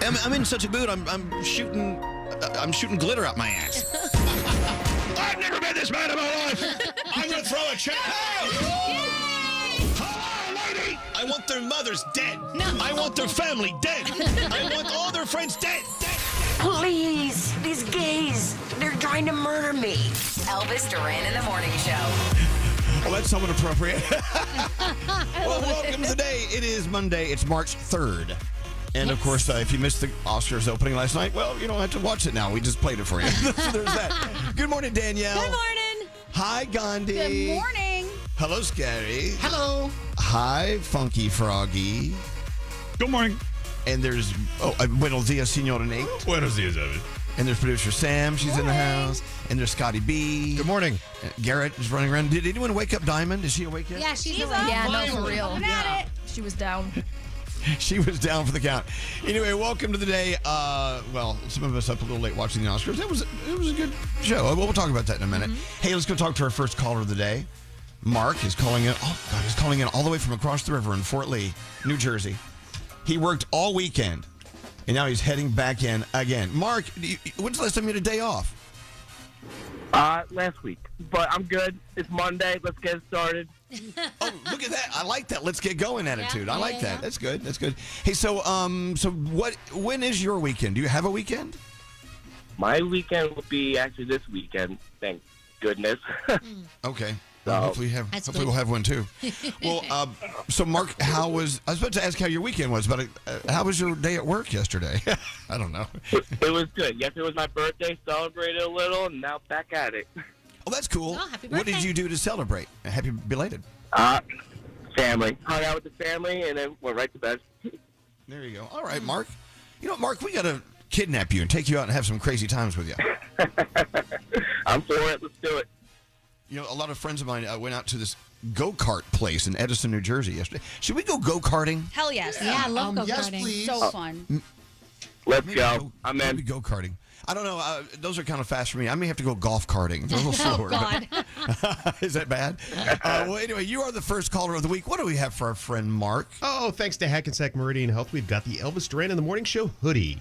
I'm in such a mood. I'm shooting glitter out my ass. I've never been this mad in my life. I'm gonna throw a chair. Oh, lady! I want their mothers dead. No. I want their family dead. I want all their friends dead. Please, these gays, they're trying to murder me. Elvis Duran in the Morning Show. Well, that's somewhat appropriate. Well, welcome to the day. It is Monday. It's March 3rd. And, of course, if you missed the Oscars opening last night, well, you don't have to watch it now. We just played it for you. So there's that. Good morning, Danielle. Good morning. Hi, Gandhi. Good morning. Hello, Skeery. Hello. Hi, Funky Froggy. Good morning. And there's, buenos dias, señor Nate. Buenos dias, Elvis. And there's producer Sam. She's in the house. And there's Scotty B. Good morning. Garrett is running around. Did anyone wake up Diamond? Is she awake yet? Yeah, she's up. Yeah, no, for Finally. real. at it. She was down. She was down for the count. Anyway, welcome to the day. Well, some of us up a little late watching the Oscars. It was a good show. We'll talk about that in a minute. Hey, let's go talk to our first caller of the day. Mark is calling in. Oh, God, he's calling in all the way from across the river in Fort Lee, New Jersey. He worked all weekend, and now he's heading back in again. Mark, when's the last time you had a day off? Last week. But I'm good. It's Monday. Let's get it started. Oh, look at that. I like that. Let's get going attitude. I like that. That's good. That's good. Hey, so when is your weekend? Do you have a weekend? My weekend will be actually this weekend. Thank goodness. Okay. Well, hopefully we'll have one too. Well, so Mark, I was about to ask how your weekend was, but how was your day at work yesterday? I don't know. It was good. Yesterday was my birthday. Celebrated a little, and now back at it. Oh, that's cool. Oh, happy What did birthday. you do to celebrate? Happy belated. Family. Hung out with the family, and then went right to bed. There you go. All right, Mark. You know, Mark, we got to kidnap you and take you out and have some crazy times with you. I'm for it. Let's do it. You know, a lot of friends of mine went out to this go-kart place in Edison, New Jersey yesterday. Should we go go-karting? Hell yes. Yeah, I love go-karting. yes, please. So fun. Let's go. I'm in. Maybe go-karting. I don't know. Those are kind of fast for me. I may have to go golf karting. They're a little slower. God. Is that bad? Well, anyway, you are the first caller of the week. What do we have for our friend Mark? Oh, thanks to Hackensack Meridian Health, we've got the Elvis Duran in the Morning Show hoodie.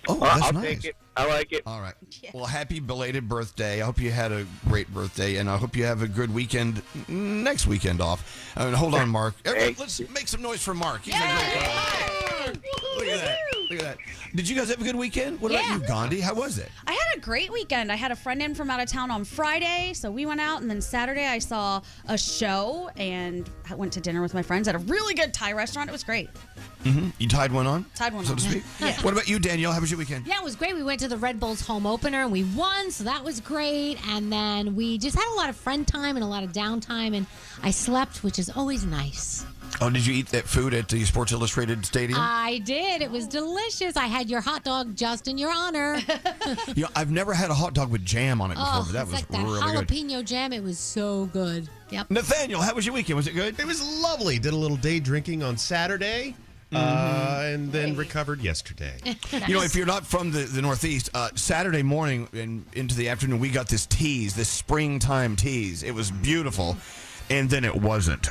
Oh, that's I'll nice. take it. I like it. All right. Well, happy belated birthday. I hope you had a great birthday, and I hope you have a good weekend next weekend off. Hold on, Mark. Everyone, let's make some noise for Mark. He's a great guy. Look at that. Look at that. Did you guys have a good weekend? What about you, Gandhi? How was it? I had a great weekend. I had a friend in from out of town on Friday, so we went out, and then Saturday I saw a show and I went to dinner with my friends at a really good Thai restaurant. It was great. Mm-hmm. You tied one on? Tied one so on. to speak? Yeah. What about you, Danielle? How was your weekend? Yeah, it was great. We went to the Red Bulls home opener and we won, so that was great. And then we just had a lot of friend time and a lot of downtime, and I slept, which is always nice. Oh, did you eat that food at the Sports Illustrated Stadium? I did. It was delicious. I had your hot dog just in your honor. You know, I've never had a hot dog with jam on it before, but that it's was like that really good. jalapeno jam. It was so good. Yep. Nathaniel, how was your weekend? Was it good? It was lovely. Did a little day drinking on Saturday, and then recovered yesterday. You know, if you're not from the Northeast, Saturday morning and into the afternoon, we got this springtime tease. It was beautiful, and then it wasn't.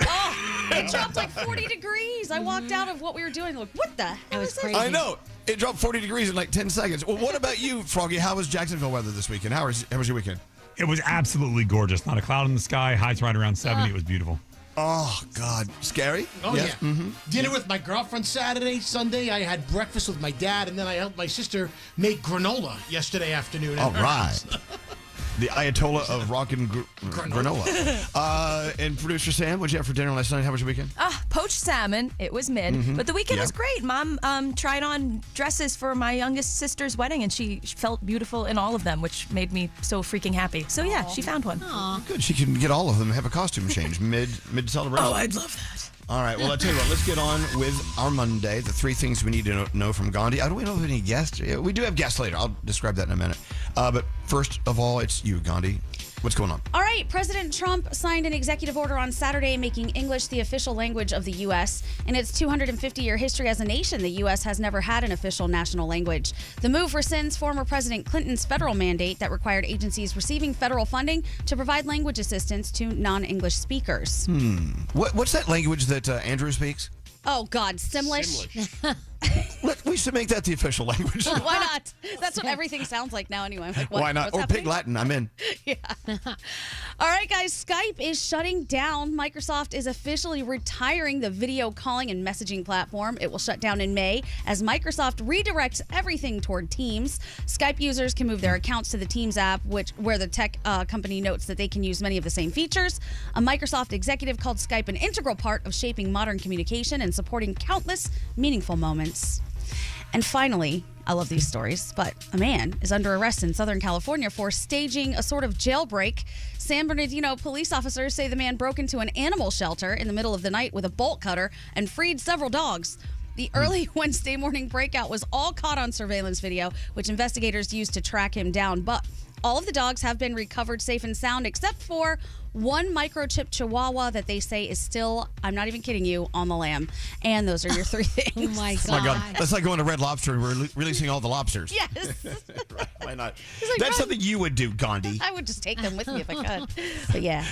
It dropped like 40 degrees. I walked out of what we were doing. Like, what the hell was is this? crazy. I know. It dropped 40 degrees in like 10 seconds. Well, what about you, Froggy? How was Jacksonville weather this weekend? How was your weekend? It was absolutely gorgeous. Not a cloud in the sky. Highs right around 70. It was beautiful. Oh, God. Scary? Oh, Yes. yeah. Mm-hmm. Dinner with my girlfriend Saturday, Sunday. I had breakfast with my dad, and then I helped my sister make granola yesterday afternoon. All right. The Ayatollah of rockin' granola. And producer Sam, what'd you have for dinner last night? How was your weekend? Poached salmon. It was mid. But the weekend was great. Mom tried on dresses for my youngest sister's wedding, and she felt beautiful in all of them, which made me so freaking happy. So, yeah, she found one. Good. She can get all of them and have a costume change mid celebration. Oh, I'd love that. All right. Well, I'll tell you what. Let's get on with our Monday. The 3 things we need to know from Gandhi. I don't know if we have any guests. We do have guests later. I'll describe that in a minute. But first of all, it's you, Gandhi. What's going on? All right, President Trump signed an executive order on Saturday making English the official language of the U.S. In its 250-year history as a nation, the U.S. has never had an official national language. The move rescinds former President Clinton's federal mandate that required agencies receiving federal funding to provide language assistance to non-English speakers. What's that language that Andrew speaks? Oh, God, Simlish. We should make that the official language. Why not? That's what everything sounds like now anyway. I'm like, what? Why not? What's Or happening? Pig Latin. I'm in. Yeah. All right, guys. Skype is shutting down. Microsoft is officially retiring the video calling and messaging platform. It will shut down in May as Microsoft redirects everything toward Teams. Skype users can move their accounts to the Teams app, where the tech company notes that they can use many of the same features. A Microsoft executive called Skype an integral part of shaping modern communication and supporting countless meaningful moments. And finally, I love these stories, but a man is under arrest in Southern California for staging a sort of jailbreak. San Bernardino police officers say the man broke into an animal shelter in the middle of the night with a bolt cutter and freed several dogs. The early Wednesday morning breakout was all caught on surveillance video, which investigators used to track him down. But all of the dogs have been recovered safe and sound, except for one microchip chihuahua that they say is still, I'm not even kidding you, on the lam. And those are your three things. Oh my God. Oh my God. That's like going to Red Lobster and releasing all the lobsters. Yes. Why not? like, That's "Run." something you would do, Gandhi. I would just take them with me if I could. But yeah,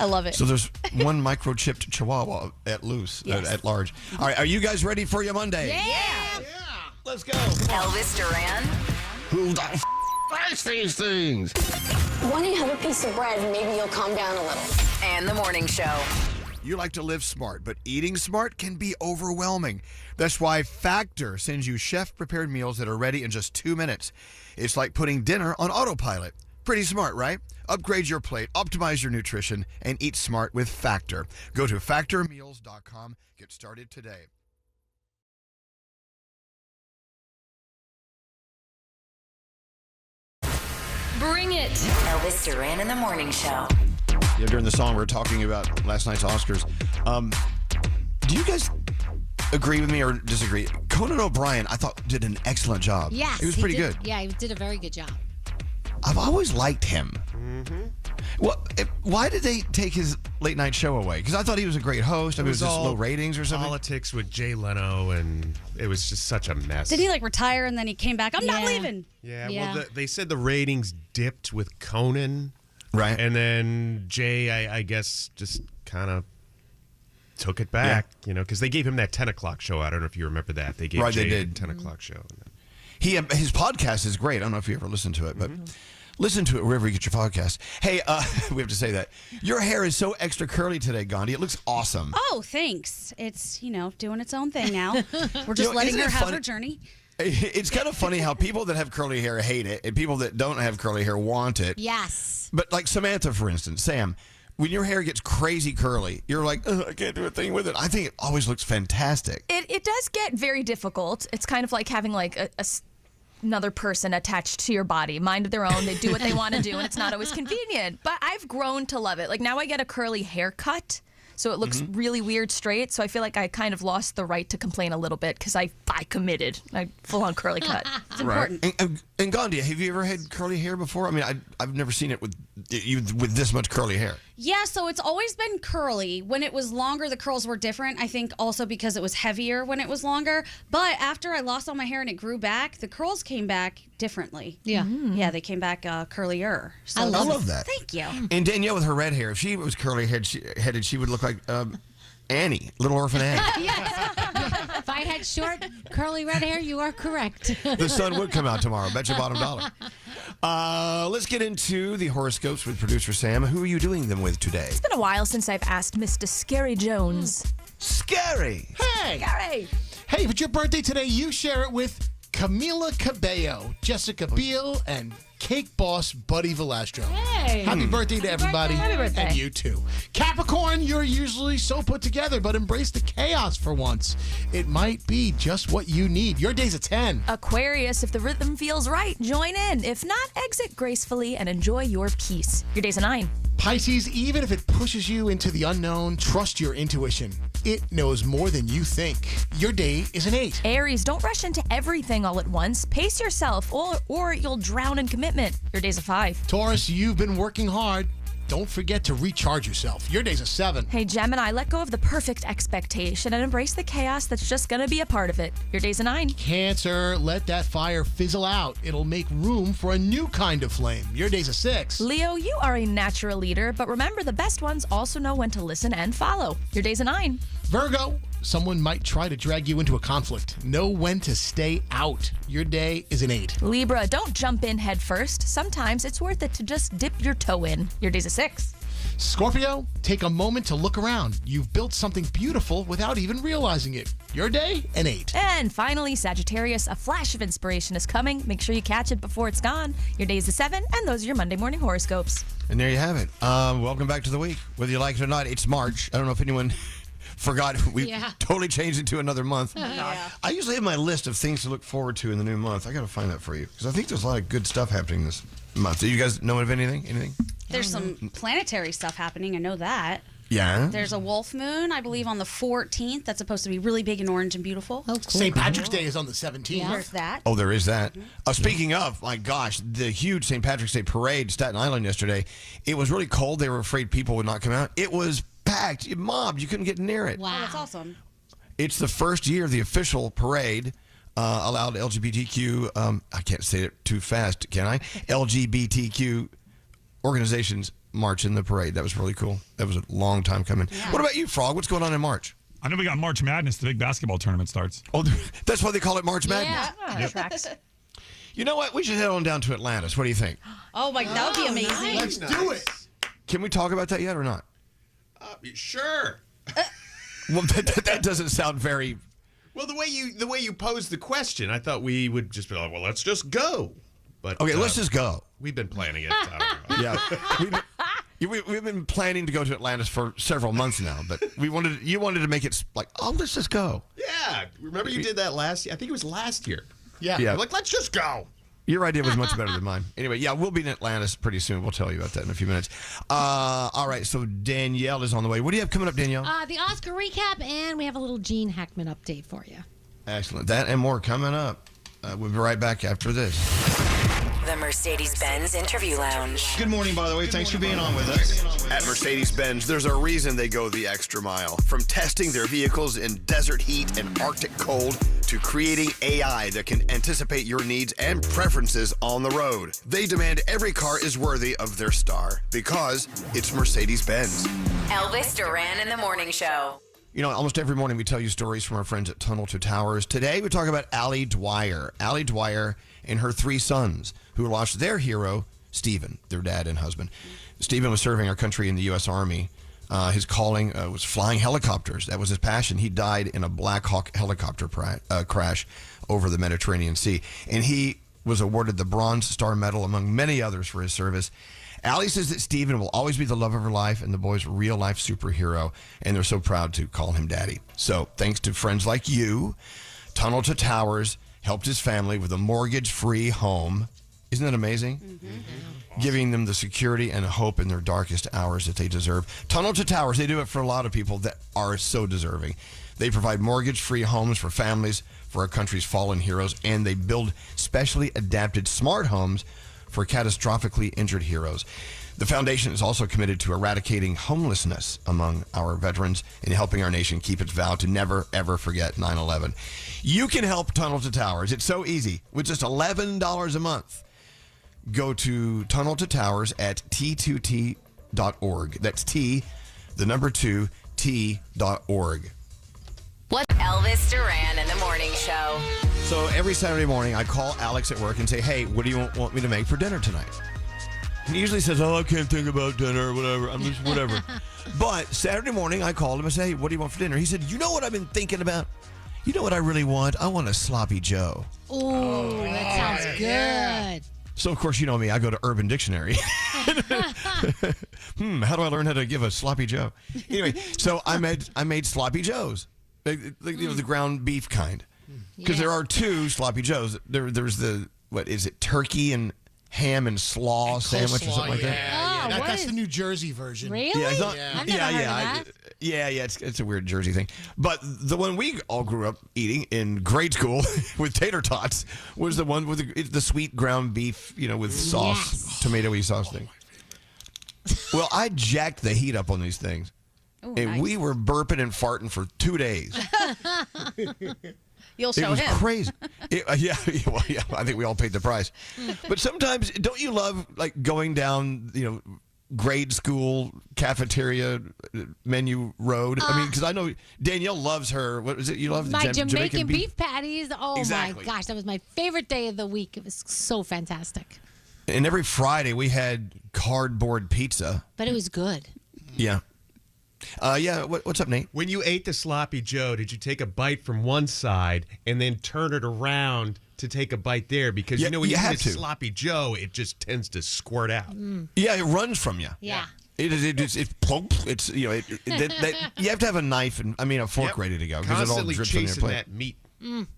I love it. So there's one microchipped chihuahua at loose, at large. All right, are you guys ready for your Monday? Yeah. Let's go. Elvis Duran. Who the likes these things? Why don't you have a piece of bread and maybe you'll calm down a little? And the morning show. You like to live smart, but eating smart can be overwhelming. That's why Factor sends you chef-prepared meals that are ready in just 2 minutes. It's like putting dinner on autopilot. Pretty smart, right? Upgrade your plate, optimize your nutrition, and eat smart with Factor. Go to factormeals.com. Get started today. Bring it. Elvis Duran and the morning show. Yeah, during the song, we were talking about last night's Oscars. Do you guys agree with me or disagree? Conan O'Brien, I thought, did an excellent job. Yes. He was he pretty did- good. Yeah, he did a very good job. I've always liked him. Well, why did they take his late night show away? Because I thought he was a great host. I mean, it was just all low ratings or something. Politics with Jay Leno, and it was just such a mess. Did he like retire and then he came back? I'm not leaving. Yeah, Yeah. well, they said the ratings dipped with Conan. Right. And then Jay, I guess, just kind of took it back, because they gave him that 10 o'clock show. I don't know if you remember that. They gave Jay they did. a 10 o'clock show. His podcast is great. I don't know if you ever listened to it, but listen to it wherever you get your podcast. Hey, we have to say that. Your hair is so extra curly today, Gandhi. It looks awesome. Oh, thanks. It's, doing its own thing now. We're just letting isn't her it have funny? her journey. It's kind of funny how people that have curly hair hate it and people that don't have curly hair want it. Yes. But like Samantha, for instance, Sam, when your hair gets crazy curly, you're like, "Ugh, I can't do a thing with it." I think it always looks fantastic. It does get very difficult. It's kind of like having like another person attached to your body, mind of their own. They do what they want to do, and it's not always convenient. But I've grown to love it. Like now I get a curly haircut, so it looks really weird straight. So I feel like I kind of lost the right to complain a little bit because I committed. I full on curly cut. It's important. And Gandhi, have you ever had curly hair before? I mean, I've never seen it with you with this much curly hair. Yeah, so it's always been curly. When it was longer, the curls were different. I think also because it was heavier when it was longer. But after I lost all my hair and it grew back, the curls came back differently. Yeah. Yeah, they came back curlier. So I love that. Thank you. And Danielle with her red hair, if she was curly headed, she would look like Annie, Little Orphan Annie. If I had short, curly red hair, you are correct. The sun would come out tomorrow. Bet your bottom dollar. Let's get into the horoscopes with producer Sam. Who are you doing them with today? It's been a while since I've asked Mr. Scary Jones. Scary. Hey! Scary. Hey, if it's your birthday today, you share it with Camila Cabello, Jessica Biel, and Cake Boss Buddy Velastro. Hey. Happy birthday to everybody. Happy birthday. And you too. Capricorn, you're usually so put together, but embrace the chaos for once. It might be just what you need. Your day's a 10. Aquarius, if the rhythm feels right, join in. If not, exit gracefully and enjoy your peace. Your day's a 9. Pisces, even if it pushes you into the unknown, trust your intuition. It knows more than you think. Your day is an 8. Aries, don't rush into everything all at once. Pace yourself or you'll drown in commitment. Your day's a 5. Taurus, you've been working hard. Don't forget to recharge yourself. Your day's a 7. Hey, Gemini, let go of the perfect expectation and embrace the chaos that's just going to be a part of it. Your day's a 9. Cancer, let that fire fizzle out. It'll make room for a new kind of flame. Your day's a 6. Leo, you are a natural leader, but remember the best ones also know when to listen and follow. Your day's a 9. Virgo, Someone might try to drag you into a conflict. Know when to stay out. Your day is an 8. Libra, don't jump in head first. Sometimes it's worth it to just dip your toe in. Your day's a 6. Scorpio, take a moment to look around. You've built something beautiful without even realizing it. Your day, an 8. And finally, Sagittarius, a flash of inspiration is coming. Make sure you catch it before it's gone. Your day's a 7, and those are your Monday morning horoscopes. And there you have it. Welcome back to the week. Whether you like it or not, it's March. I don't know if anyone forgot. We totally changed it to another month. Yeah. I usually have my list of things to look forward to in the new month. I got to find that for you because I think there's a lot of good stuff happening this month. Do you guys know of anything? There's some planetary stuff happening. I know that. Yeah. There's a wolf moon, I believe, on the 14th. That's supposed to be really big and orange and beautiful. Oh, cool. St. Patrick's Day is on the 17th. There's that. Oh, there is that. Speaking of, my gosh, the huge St. Patrick's Day parade, Staten Island yesterday. It was really cold. They were afraid people would not come out. It was packed. It mobbed. You couldn't get near it. Wow. Oh, that's awesome. It's the first year the official parade allowed LGBTQ, I can't say it too fast, can I? LGBTQ organizations march in the parade. That was really cool. That was a long time coming. Yeah. What about you, Frog? What's going on in March? I know we got March Madness. The big basketball tournament starts. Oh, that's why they call it March Madness. Yeah, tracks. You know what? We should head on down to Atlantis. What do you think? Oh, my, that would be amazing. Let's do it. Can we talk about that yet or not? Sure. Well, that doesn't sound very... Well, the way you posed the question, I thought we would just be like, well, let's just go. But okay, let's just go. We've been planning it. I don't know. Yeah, we've been planning to go to Atlantis for several months now, but you wanted to make it like, oh, let's just go. Yeah, remember you did that last year? I think it was last year. Yeah. You're like, let's just go. Your idea was much better than mine. Anyway, yeah, we'll be in Atlantis pretty soon. We'll tell you about that in a few minutes. All right, so Danielle is on the way. What do you have coming up, Danielle? The Oscar recap, and we have a little Gene Hackman update for you. Excellent. That and more coming up. We'll be right back after this. The Mercedes-Benz Interview Lounge. Good morning, by the way. Thanks for being on with us. At Mercedes-Benz, there's a reason they go the extra mile. From testing their vehicles in desert heat and Arctic cold to creating AI that can anticipate your needs and preferences on the road. They demand every car is worthy of their star because it's Mercedes-Benz. Elvis Duran in the Morning Show. You know, almost every morning we tell you stories from our friends at Tunnel to Towers. Today we talk about Allie Dwyer. Allie Dwyer and her 3 sons who lost their hero, Stephen, their dad and husband. Stephen was serving our country in the U.S. Army. His calling was flying helicopters. That was his passion. He died in a Black Hawk helicopter crash over the Mediterranean Sea. And he was awarded the Bronze Star Medal among many others for his service. Allie says that Stephen will always be the love of her life and the boy's real-life superhero, and they're so proud to call him Daddy. So thanks to friends like you, Tunnel to Towers helped his family with a mortgage-free home. Isn't that amazing? Mm-hmm. Giving them the security and hope in their darkest hours that they deserve. Tunnel to Towers, they do it for a lot of people that are so deserving. They provide mortgage-free homes for families, for our country's fallen heroes, and they build specially adapted smart homes for catastrophically injured heroes. The foundation is also committed to eradicating homelessness among our veterans and helping our nation keep its vow to never, ever forget 9/11. You can help Tunnel to Towers. It's so easy. With just $11 a month. Go to Tunnel to Towers at T2T.org. That's T, the number 2, T.org. What? Elvis Duran in the Morning Show. So every Saturday morning, I call Alex at work and say, hey, what do you want me to make for dinner tonight? And he usually says, oh, I can't think about dinner or whatever. I'm just whatever. But Saturday morning, I called him and said, hey, what do you want for dinner? He said, you know what I've been thinking about? You know what I really want? I want a sloppy Joe. Ooh, that sounds good. So, of course, you know me. I go to Urban Dictionary. How do I learn how to give a sloppy Joe? Anyway, so I made sloppy Joes. The ground beef kind. Because there are 2 sloppy Joes. There's the, what is it, turkey and ham and slaw sandwich or something like that? Yeah. That's the New Jersey version. Really? Yeah, I've never heard of that. Yeah, it's a weird Jersey thing. But the one we all grew up eating in grade school with tater tots was the one with the sweet ground beef, with sauce, tomatoey sauce thing. Well, I jacked the heat up on these things. Ooh, and nice. we were burping and farting for 2 days. You'll show it was him. Crazy. Yeah, I think we all paid the price. But sometimes, don't you love like going down, grade school cafeteria menu road? I mean, because I know Danielle loves her. What was it? You love my the Jamaican beef patties. Oh Exactly. my gosh, that was my favorite day of the week. It was so fantastic. And every Friday we had cardboard pizza. But it was good. Yeah. What's up, Nate? When you ate the sloppy Joe, did you take a bite from one side and then turn it around to take a bite there? Because when you eat a sloppy Joe, it just tends to squirt out. Yeah, it runs from you. Yeah. It's plump. It's you have to have a knife and a fork ready to go because it all Constantly drips on your chasing plate. that meat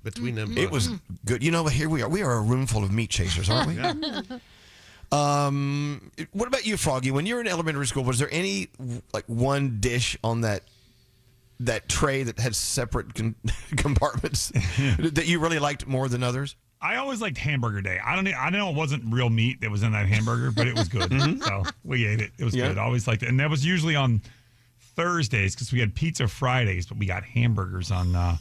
between them. It was good. But here we are. We are a room full of meat chasers, aren't we? What about you, Froggy? When you were in elementary school, was there any one dish on that tray that had separate compartments that you really liked more than others? I always liked hamburger day. I know it wasn't real meat that was in that hamburger, but it was good. So we ate it. It was good. I always liked it. And that was usually on Thursdays because we had pizza Fridays, but we got hamburgers on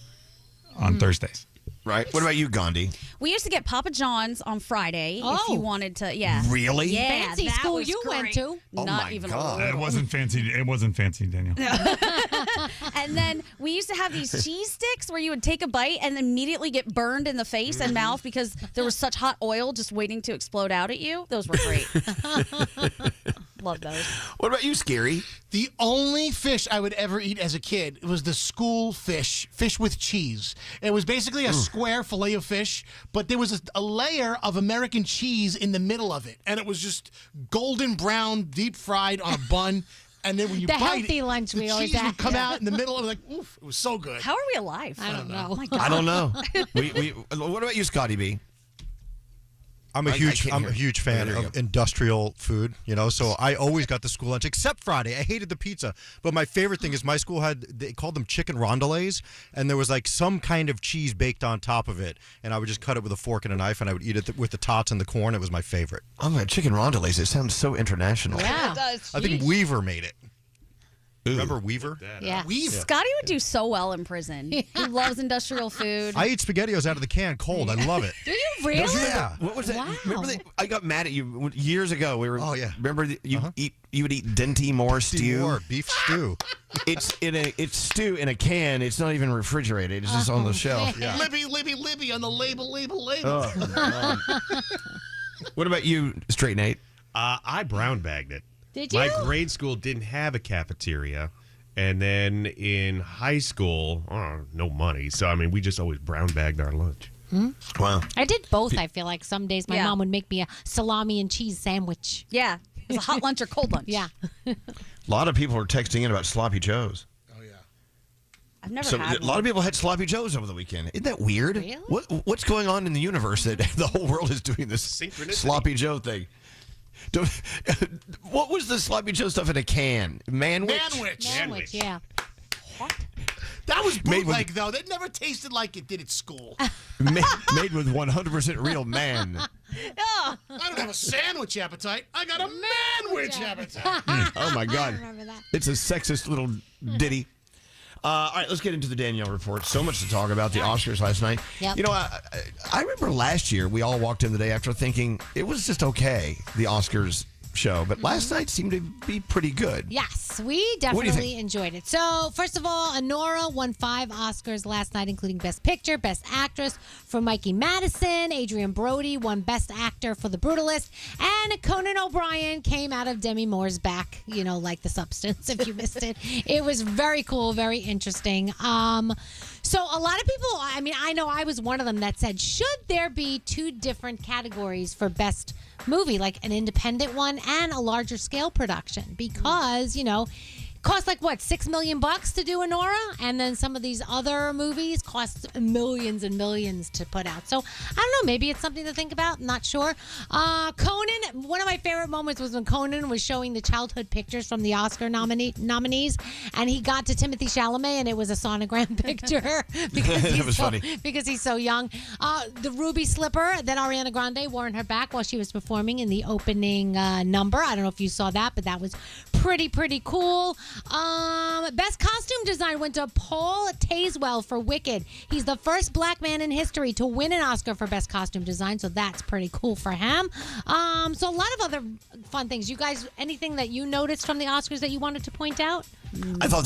Thursdays. Right. What about you, Gandhi? We used to get Papa John's on Friday if you wanted to. Yeah. Really? Yeah. Fancy that school was you great. went to. Oh Not my even God. a little. It wasn't fancy, Daniel. And then we used to have these cheese sticks where you would take a bite and immediately get burned in the face and mouth because there was such hot oil just waiting to explode out at you. Those were great. Love those. What about you, Skeery? The only fish I would ever eat as a kid was the school fish with cheese. It was basically a square fillet of fish, but there was a layer of American cheese in the middle of it. And it was just golden brown, deep fried on a bun. And then when you The bite healthy it, lunch the we always cheese had. would come out in the middle. It was like, oof, it was so good. How are we alive? I don't know. Oh my God. I don't know. What about you, Scotty B? I'm a huge fan of industrial food, so I always got the school lunch, except Friday. I hated the pizza. But my favorite thing is my school they called them chicken rondelets, and there was some kind of cheese baked on top of it, and I would just cut it with a fork and a knife, and I would eat it with the tots and the corn. It was my favorite. Oh, my chicken rondelets. It sounds so international. Yeah. It does. I think Weaver made it. Remember Weaver? Yeah. Scotty would do so well in prison. He loves industrial food. I eat SpaghettiOs out of the can cold. I love it. Do you really? Yeah. What was that? Wow. Remember I got mad at you years ago. We were. Oh, yeah. Remember you would eat Dinty Moore stew. Moore, beef stew. It's stew in a can. It's not even refrigerated. It's just on the shelf. Yeah. Libby on the label. Oh, what about you, Straight Nate? I brown bagged it. Did you? My grade school didn't have a cafeteria. And then in high school, no money. So, we just always brown bagged our lunch. Wow. I did both, I feel like. Some days my Yeah. mom would make me a salami and cheese sandwich. Yeah. It was a hot lunch or cold lunch. Yeah. A lot of people are texting in about sloppy joes. I've never So had a lot of people had sloppy joes over the weekend. Isn't that weird? Really? What's going on in the universe that the whole world is doing this Synchronicity. sloppy joe thing? What was the sloppy joe stuff in a can? Manwich? Sandwich, yeah. That was Made with- bootleg, though. That never tasted like it did at school. Made with 100% real man. I don't have a sandwich appetite. I got a manwich appetite. Oh, my God. remember that. It's a sexist little ditty. All right, let's get into the Danielle report. So much to talk about. The Oscars last night. Yep. I remember last year we all walked in the day after thinking it was just okay, the Oscars show. But last night seemed to be pretty good. Yes, we do you definitely think? enjoyed it. So, first of all, Honora won 5 Oscars last night, including Best Picture, Best Actress for Mikey Madison. Adrian Brody won Best Actor for The Brutalist. And Conan O'Brien came out of Demi Moore's back, like The Substance, if you missed it. It was very cool, very interesting. So a lot of people, I know I was one of them that said, should there be 2 different categories for Best Movie, like an independent one and a larger scale production? Because, cost $6 million to do Honora, and then some of these other movies cost millions and millions to put out. So I don't know, maybe it's something to think about. Not sure. Conan, one of my favorite moments was when Conan was showing the childhood pictures from the Oscar nominees, and he got to Timothy Chalamet, and it was a sonogram picture because That was funny. because he's so young. The ruby slipper that Ariana Grande wore on her back while she was performing in the opening number. I don't know if you saw that, but that was pretty cool. Best costume design went to Paul Tazewell for Wicked. He's the first black man in history to win an Oscar for best costume design, so that's pretty cool for him. So a lot of other fun things. You guys, anything that you noticed from the Oscars that you wanted to point out? I thought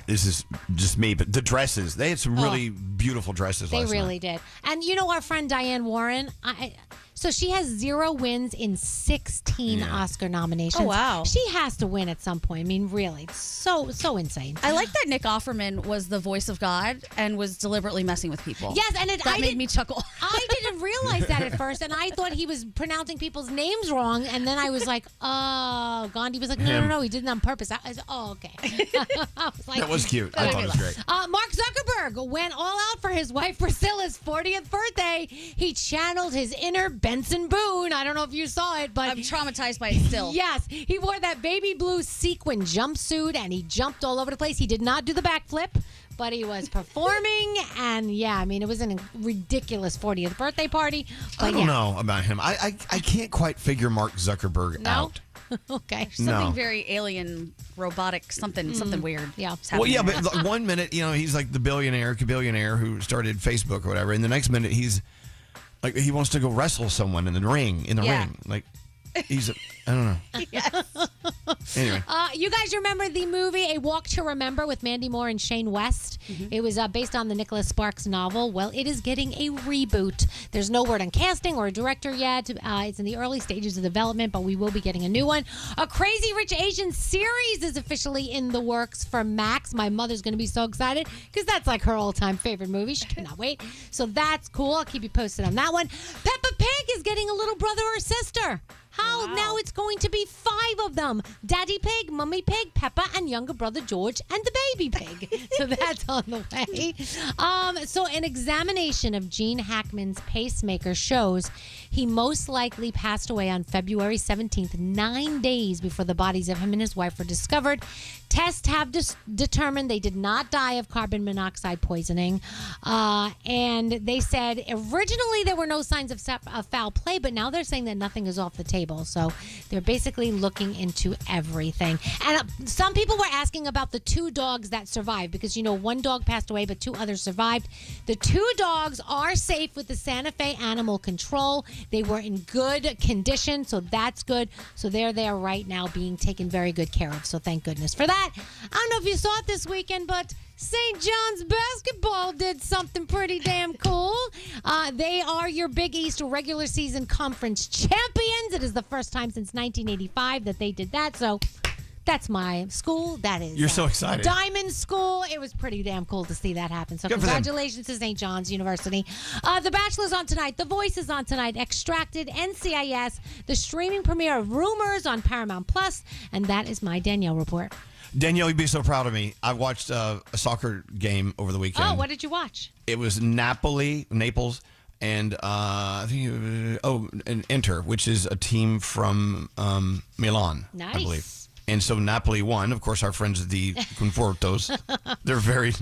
this is just me, but the dresses, they had some really beautiful dresses last night. They really did. And you know our friend Diane Warren? So she has 0 wins in 16 Oscar nominations. Oh, wow. She has to win at some point. I mean, really, it's so insane. I like that Nick Offerman was the voice of God and was deliberately messing with people. Yes, and that made me chuckle. I didn't realize that at first, and I thought he was pronouncing people's names wrong, and then I was like, oh, Gandhi was like, no, he did it on purpose. I was, oh, okay. I was like, that was cute. I thought it was great. Mark Zuckerberg went all out for his wife Priscilla's 40th birthday. He channeled his inner Benson Boone. I don't know if you saw it, but I'm traumatized by it still. Yes, he wore that baby blue sequin jumpsuit and he jumped all over the place. He did not do the backflip, but he was performing, and I mean, it was a ridiculous 40th birthday party. But I don't know about him. I can't quite figure Mark Zuckerberg out. Okay. Something very alien, robotic, something weird. Yeah. Well, yeah, but 1 minute, he's like the billionaire who started Facebook or whatever, and the next minute he's like he wants to go wrestle someone in the ring. Like he's I don't know. Yes. Anyway. You guys remember the movie A Walk to Remember with Mandy Moore and Shane West? Mm-hmm. It was based on the Nicholas Sparks novel. Well, it is getting a reboot. There's no word on casting or a director yet. It's in the early stages of development, but we will be getting a new one. A Crazy Rich Asian series is officially in the works for Max. My mother's going to be so excited because that's like her all-time favorite movie. She cannot wait. So that's cool. I'll keep you posted on that one. Peppa Pig is getting a little brother or sister. How? Wow. Now it's going to be 5 of them. Daddy Pig, Mummy Pig, Peppa, and younger brother George, and the baby pig. So that's on the way. So an examination of Gene Hackman's pacemaker shows he most likely passed away on February 17th, 9 days before the bodies of him and his wife were discovered. Tests have determined they did not die of carbon monoxide poisoning. And they said originally there were no signs of foul play, but now they're saying that nothing is off the table. So they're basically looking into everything. And some people were asking about the 2 dogs that survived because, 1 dog passed away, but 2 others survived. The 2 dogs are safe with the Santa Fe Animal Control. They were in good condition, so that's good. So they're there right now being taken very good care of. So thank goodness for that. I don't know if you saw it this weekend, but St. John's basketball did something pretty damn cool. They are your Big East regular season conference champions. It is the first time since 1985 that they did that. So that's my school. That is. You're so excited. Diamond School. It was pretty damn cool to see that happen. So congratulations to St. John's University. The Bachelor's on tonight. The Voice is on tonight. Extracted, NCIS, the streaming premiere of Rumors on Paramount Plus, and that is my Danielle report. Danielle, you'd be so proud of me. I watched a soccer game over the weekend. Oh, what did you watch? It was Naples, and I think and Inter, which is a team from Milan, nice. I believe. And so Napoli won. Of course, our friends at the Confortos, they're very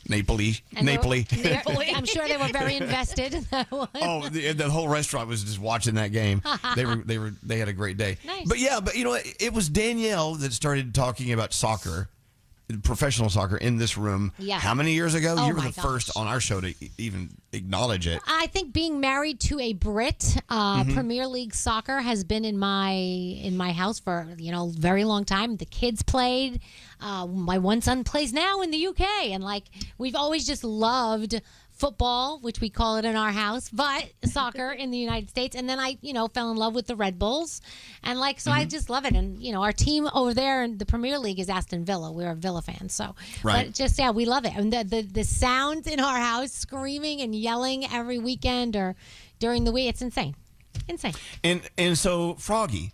Napoli. I'm sure they were very invested in that one. Oh, the whole restaurant was just watching that game. They had a great day. Nice. But it was Danielle that started talking about soccer, professional soccer in this room. Yeah. How many years ago? Oh, you were the first on our show to even acknowledge it. I think being married to a Brit, Premier League soccer has been in my house for a very long time. The kids played. My one son plays now in the UK, and we've always just loved football, which we call it in our house, but soccer in the United States. And then I, fell in love with the Red Bulls. And so I just love it. And, our team over there in the Premier League is Aston Villa. We're a Villa fans. So, right. But just, we love it. And the sounds in our house, screaming and yelling every weekend or during the week, it's insane. Insane. And so, Froggy,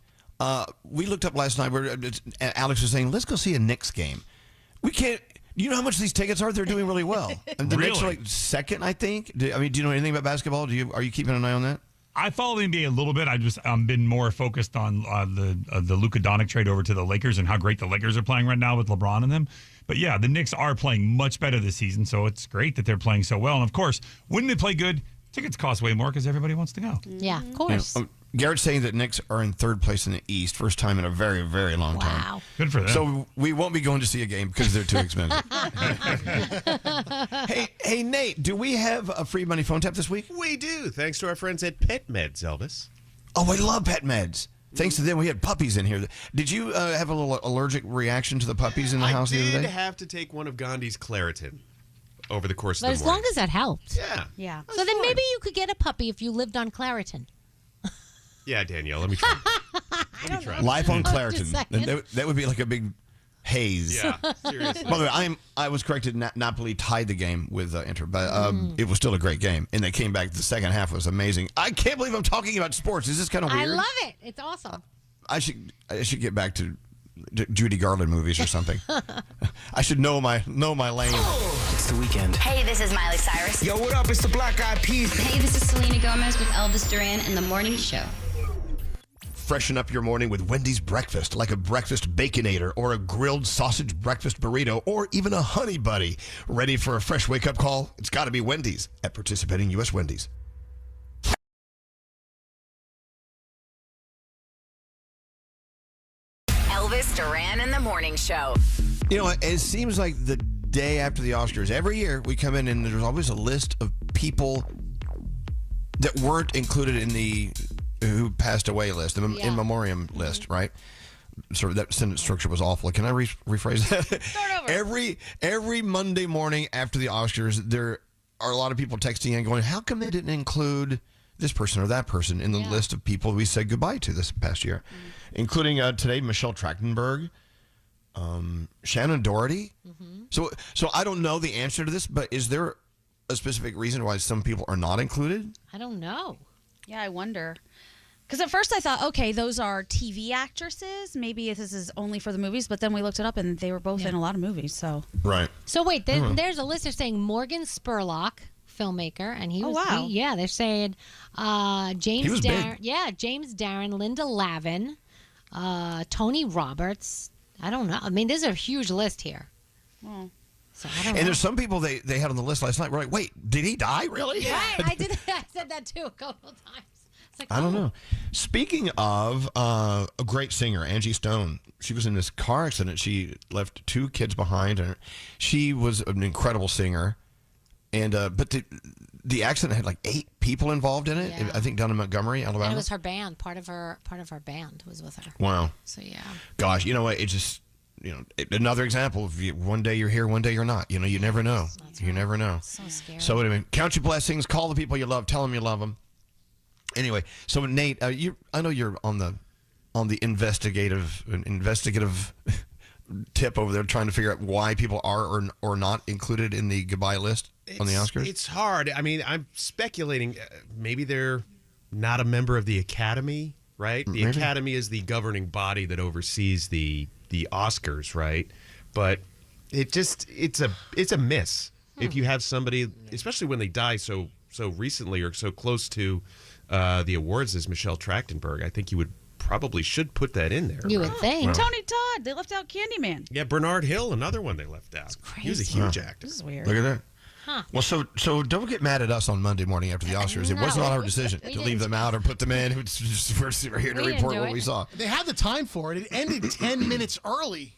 we looked up last night where Alex was saying, let's go see a Knicks game. We can't. You know how much these tickets are? They're doing really well. And the Knicks are second, I think. Do you know anything about basketball? Are you keeping an eye on that? I follow the NBA a little bit. I just been more focused on the Luka Doncic trade over to the Lakers and how great the Lakers are playing right now with LeBron and them. But yeah, the Knicks are playing much better this season, so it's great that they're playing so well. And of course, when they play good, tickets cost way more because everybody wants to go. Yeah, of course. Garrett's saying that Knicks are in third place in the East. First time in a very, very long time. Wow. Good for them. So we won't be going to see a game because they're too expensive. Hey, Nate, do we have a free money phone tap this week? We do, thanks to our friends at Pet Meds, Elvis. Oh, I love Pet Meds. Thanks to them, we had puppies in here. Did you have a little allergic reaction to the puppies in the house the other day? I did have to take one of Gandhi's Claritin over the course But of as the morning. long as that helped. Yeah. Yeah. So then maybe you could get a puppy if you lived on Claritin. Yeah, Danielle, let me try. Life on Just Claritin. saying. That would be like a big haze. Yeah, seriously. By the way, I was corrected. Napoli tied the game with Inter, but it was still a great game, and they came back. The second half was amazing. I can't believe I'm talking about sports. Is this kind of weird? I love it. It's awesome. I should get back to Judy Garland movies or something. I should know my lane. It's the weekend. Hey, this is Miley Cyrus. Yo, what up? It's the Black Eyed Peas. Hey, this is Selena Gomez with Elvis Duran and The Morning Show. Freshen up your morning with Wendy's breakfast, like a breakfast Baconator or a grilled sausage breakfast burrito or even a honey buddy. Ready for a fresh wake-up call? It's got to be Wendy's at participating U.S. Wendy's. Elvis Duran and the Morning Show. You know, it seems like the day after the Oscars, every year we come in and there's always a list of people that weren't included in the who passed away list, the in memoriam list, right? Sorry, that sentence structure was awful. Can I rephrase that? Start over. Every Monday morning after the Oscars, there are a lot of people texting in going, how come they didn't include this person or that person in the list of people we said goodbye to this past year? Including today, Michelle Trachtenberg, Shannon Doherty. So I don't know the answer to this, but is there a specific reason why some people are not included? I don't know. Yeah, I wonder. Because at first I thought, okay, those are TV actresses. Maybe this is only for the movies. But then we looked it up, and they were both in a lot of movies. So right. So wait, there's a list of saying Morgan Spurlock, filmmaker, and he was. wow. They're saying James He was Darren. big. Yeah, James Darren, Linda Lavin, Tony Roberts. I don't know. I mean, there's a huge list here. Oh. So I don't know. And there's some people they had on the list last night. We're like, wait, did he die really? Right, I did. I said that too a couple of times. It's like, I don't know. Speaking of a great singer, Angie Stone, she was in this car accident. She left 2 kids behind, and she was an incredible singer. And but the accident had like 8 people involved in it. Yeah. I think down in Montgomery, Alabama. And it was her band. Part of her band was with her. Wow. So yeah. Gosh, you know what? It just another example of one day you're here, one day you're not. You know, you never know. You never know. So scary. So anyway, count your blessings. Call the people you love. Tell them you love them. Anyway, so Nate, I know you're on the investigative tip over there, trying to figure out why people are or not included in the goodbye list on the Oscars. It's hard. I mean, I'm speculating. Maybe they're not a member of the Academy, right? The Academy is the governing body that oversees the Oscars, right? But it's a miss if you have somebody, especially when they die so recently or so close to the awards as Michelle Trachtenberg. I think you probably should put that in there. You would think. Well. Tony Todd. They left out Candyman. Yeah, Bernard Hill, another one they left out. He was a huge actor. This is weird. Look at that. Huh. Well, so don't get mad at us on Monday morning after the Oscars. It was not our decision to leave them out or put them in. We're here to We didn't report do what it. we saw. They had the time for it. It ended 10 minutes early.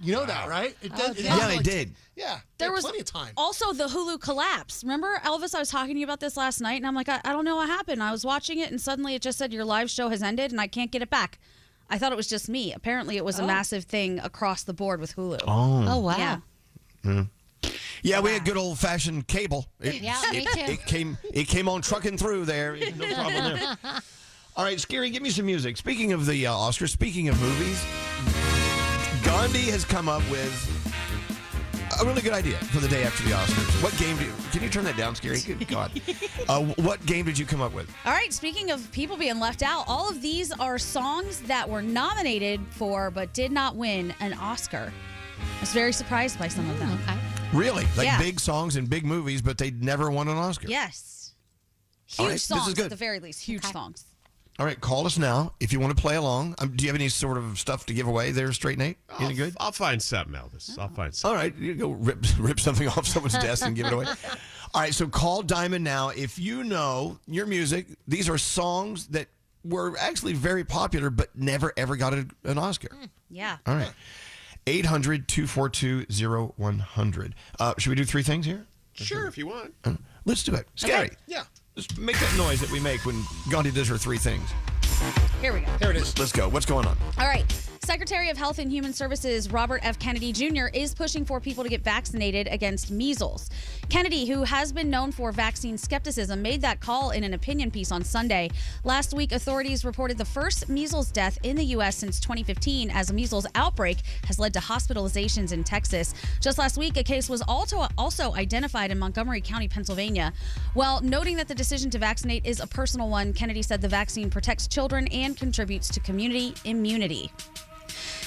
You know that, right? It does, Yeah, they did. Yeah, There was plenty of time. Also, the Hulu collapse. Remember, Elvis, I was talking to you about this last night, and I'm like, I don't know what happened. I was watching it, and suddenly it just said your live show has ended, and I can't get it back. I thought it was just me. Apparently, it was a massive thing across the board with Hulu. Oh wow. Yeah. Yeah, we had good old fashioned cable. Yeah, me too. It came on trucking through there. No problem there. All right, Skeery, give me some music. Speaking of the Oscars, speaking of movies, Gandhi has come up with a really good idea for the day after the Oscars. What game can you turn that down, Skeery? Good God. What game did you come up with? All right, speaking of people being left out, all of these are songs that were nominated for but did not win an Oscar. I was very surprised by some of them. Okay. Really? Like Yeah. big songs and big movies, but they never won an Oscar. Yes. All Huge right, this is songs, good. at the very least. Huge songs. All right, call us now if you want to play along. Do you have any sort of stuff to give away there, Straight Nate? Any good? I'll find something, Elvis. I'll find something. All right, you go rip something off someone's desk and give it away. All right, so call Diamond now if you know your music. These are songs that were actually very popular, but never, ever got an Oscar. Yeah. All right. 800-242-0100. Should we do three things here? Sure, if you want. Let's do it. Skeery. Okay. Yeah. Just make that noise that we make when Gandhi does her three things. Here we go. Here it is. Let's go. What's going on? All right. Secretary of Health and Human Services Robert F. Kennedy Jr. is pushing for people to get vaccinated against measles. Kennedy, who has been known for vaccine skepticism, made that call in an opinion piece on Sunday. Last week, authorities reported the first measles death in the U.S. since 2015 as a measles outbreak has led to hospitalizations in Texas. Just last week, a case was also identified in Montgomery County, Pennsylvania. Well, noting that the decision to vaccinate is a personal one, Kennedy said the vaccine protects children and contributes to community immunity.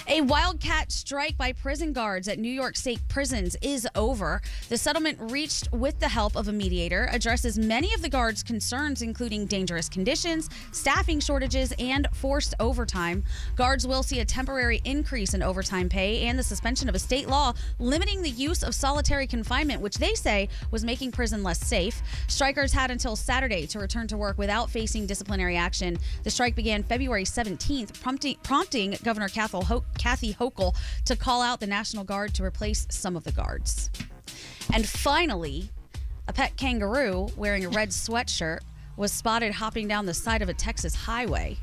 A wildcat strike by prison guards at New York State prisons is over. The settlement, reached with the help of a mediator, addresses many of the guards' concerns, including dangerous conditions, staffing shortages, and forced overtime. Guards will see a temporary increase in overtime pay and the suspension of a state law limiting the use of solitary confinement, which they say was making prison less safe. Strikers had until Saturday to return to work without facing disciplinary action. The strike began February 17th, prompting Governor Kathy Hochul to call out the National Guard to replace some of the guards. And finally, a pet kangaroo wearing a red sweatshirt was spotted hopping down the side of a Texas highway.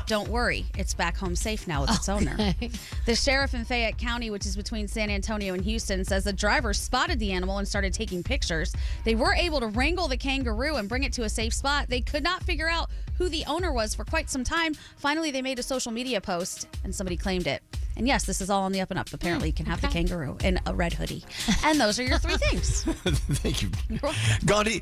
Don't worry, it's back home safe now with its owner. The sheriff in Fayette County, which is between San Antonio and Houston, says the driver spotted the animal and started taking pictures. They were able to wrangle the kangaroo and bring it to a safe spot. They could not figure out who the owner was for quite some time. Finally, they made a social media post and somebody claimed it. And yes, this is all on the up and up. Apparently, you can have the kangaroo in a red hoodie. And those are your three things. Thank you. Gandhi,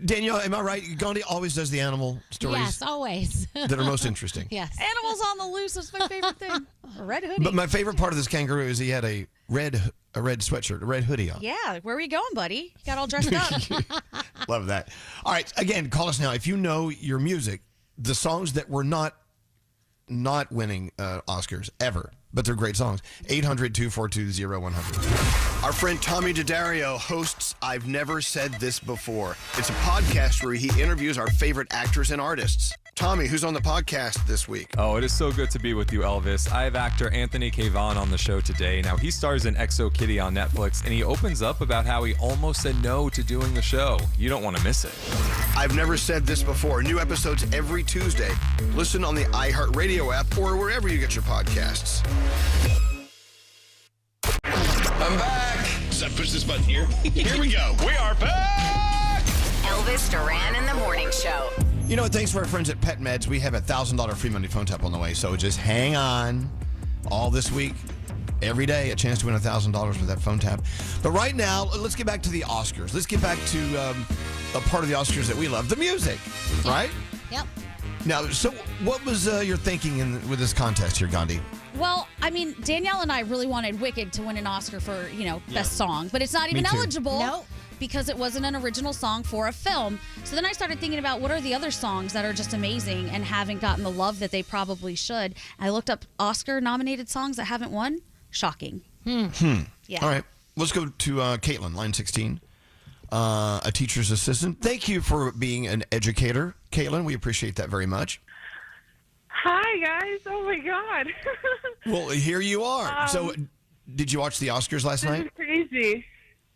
Danielle, am I right? Gandhi always does the animal stories. Yes, always. That are most interesting. Yes. Animals on the loose is my favorite thing. A red hoodie. But my favorite part of this kangaroo is he had a red sweatshirt, a red hoodie on. Yeah, where are you going, buddy? You got all dressed up. Love that. All right, again, call us now. If you know your music, the songs that were not winning Oscars ever, but they're great songs. 800-242-0100. Our friend Tommy Daddario hosts I've Never Said This Before. It's a podcast where he interviews our favorite actors and artists. Tommy, who's on the podcast this week? Oh, it is so good to be with you, Elvis. I have actor Anthony K. Vaughn on the show today. Now, he stars in Exo Kitty on Netflix, and he opens up about how he almost said no to doing the show. You don't want to miss it. I've Never Said This Before. New episodes every Tuesday. Listen on the iHeartRadio app or wherever you get your podcasts. I'm back. So I push this button here. Here we go. We are back. Elvis Duran in the Morning Show. You know, thanks to our friends at Pet Meds, we have a $1,000 free money phone tap on the way. So just hang on all this week. Every day, a chance to win $1,000 with that phone tap. But right now, let's get back to the Oscars. Let's get back to a part of the Oscars that we love, the music, right? Yep. Now, so what was your thinking with this contest here, Gandhi? Well, I mean, Danielle and I really wanted Wicked to win an Oscar for, best song, but it's not even Me too. eligible. Nope. Because it wasn't an original song for a film. So then I started thinking about what are the other songs that are just amazing and haven't gotten the love that they probably should. I looked up Oscar-nominated songs that haven't won. Shocking. Yeah. All right. Let's go to Caitlin, line 16, a teacher's assistant. Thank you for being an educator, Caitlin. We appreciate that very much. Hi, guys. Oh, my God. Well, here you are. So did you watch the Oscars last night? This is crazy.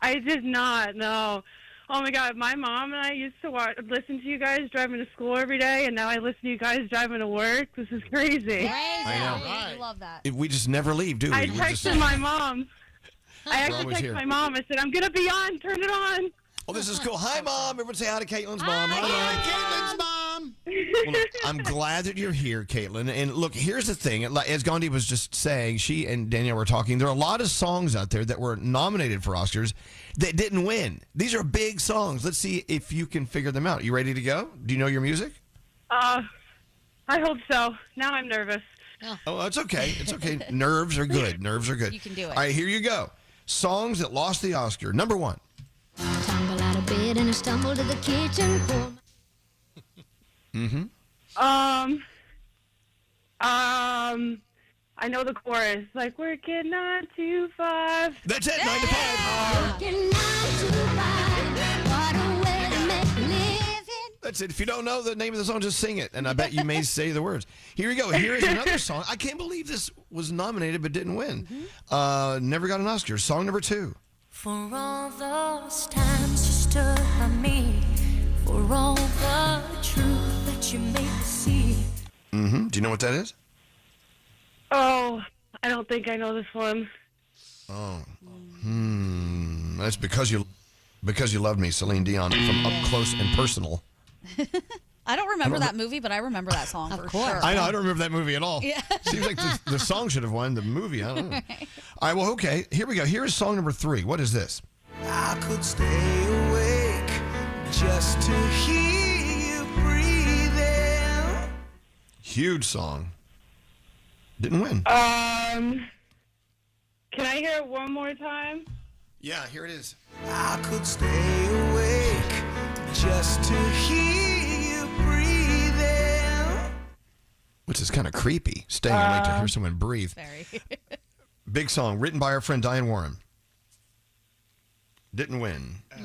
I did not, no. Oh, my God. My mom and I used to listen to you guys driving to school every day, and now I listen to you guys driving to work. This is crazy. I know. I love that. We just never leave, do we? I texted my mom. I actually always texted here. my mom. I said, I'm going to be on. Turn it on. Oh, this is cool. Hi, Mom. Everyone say hi to Caitlin's mom. Hi, Caitlin's mom. Well, look, I'm glad that you're here, Caitlin. And look, here's the thing. As Gandhi was just saying, she and Danielle were talking, there are a lot of songs out there that were nominated for Oscars that didn't win. These are big songs. Let's see if you can figure them out. You ready to go? Do you know your music? I hope so. Now I'm nervous. Oh, it's okay. It's okay. Nerves are good. Nerves are good. You can do it. All right, here you go. Songs that lost the Oscar. Number one. Tumble out of bed and I stumble to the kitchen. I know the chorus. Like, working 9 to 5. That's it, 9 to 5. Working 9 to 5. What a way to make a living. That's it. If you don't know the name of the song, just sing it, and I bet you may say the words. Here we go. Here is another song. I can't believe this was nominated but didn't win. Never got an Oscar. Song number 2. For all those times you stood by me, for all the truth that you made me see. Do you know what that is? Oh, I don't think I know this one. Oh. That's because you loved me, Celine Dion, from Up Close and Personal. I don't remember that movie, but I remember that song for sure. I know. I don't remember that movie at all. Yeah. Seems like the song should have won. The movie, I don't know. All right, well, okay. Here we go. Here is song number 3. What is this? I could stay awake just to hear you breathing. Huge song. Didn't win. Can I hear it one more time? Yeah, here it is. I could stay awake just to hear you breathing. Which is kind of creepy, staying awake to hear someone breathe. Very. Big song, written by our friend Diane Warren. Didn't win. Oh,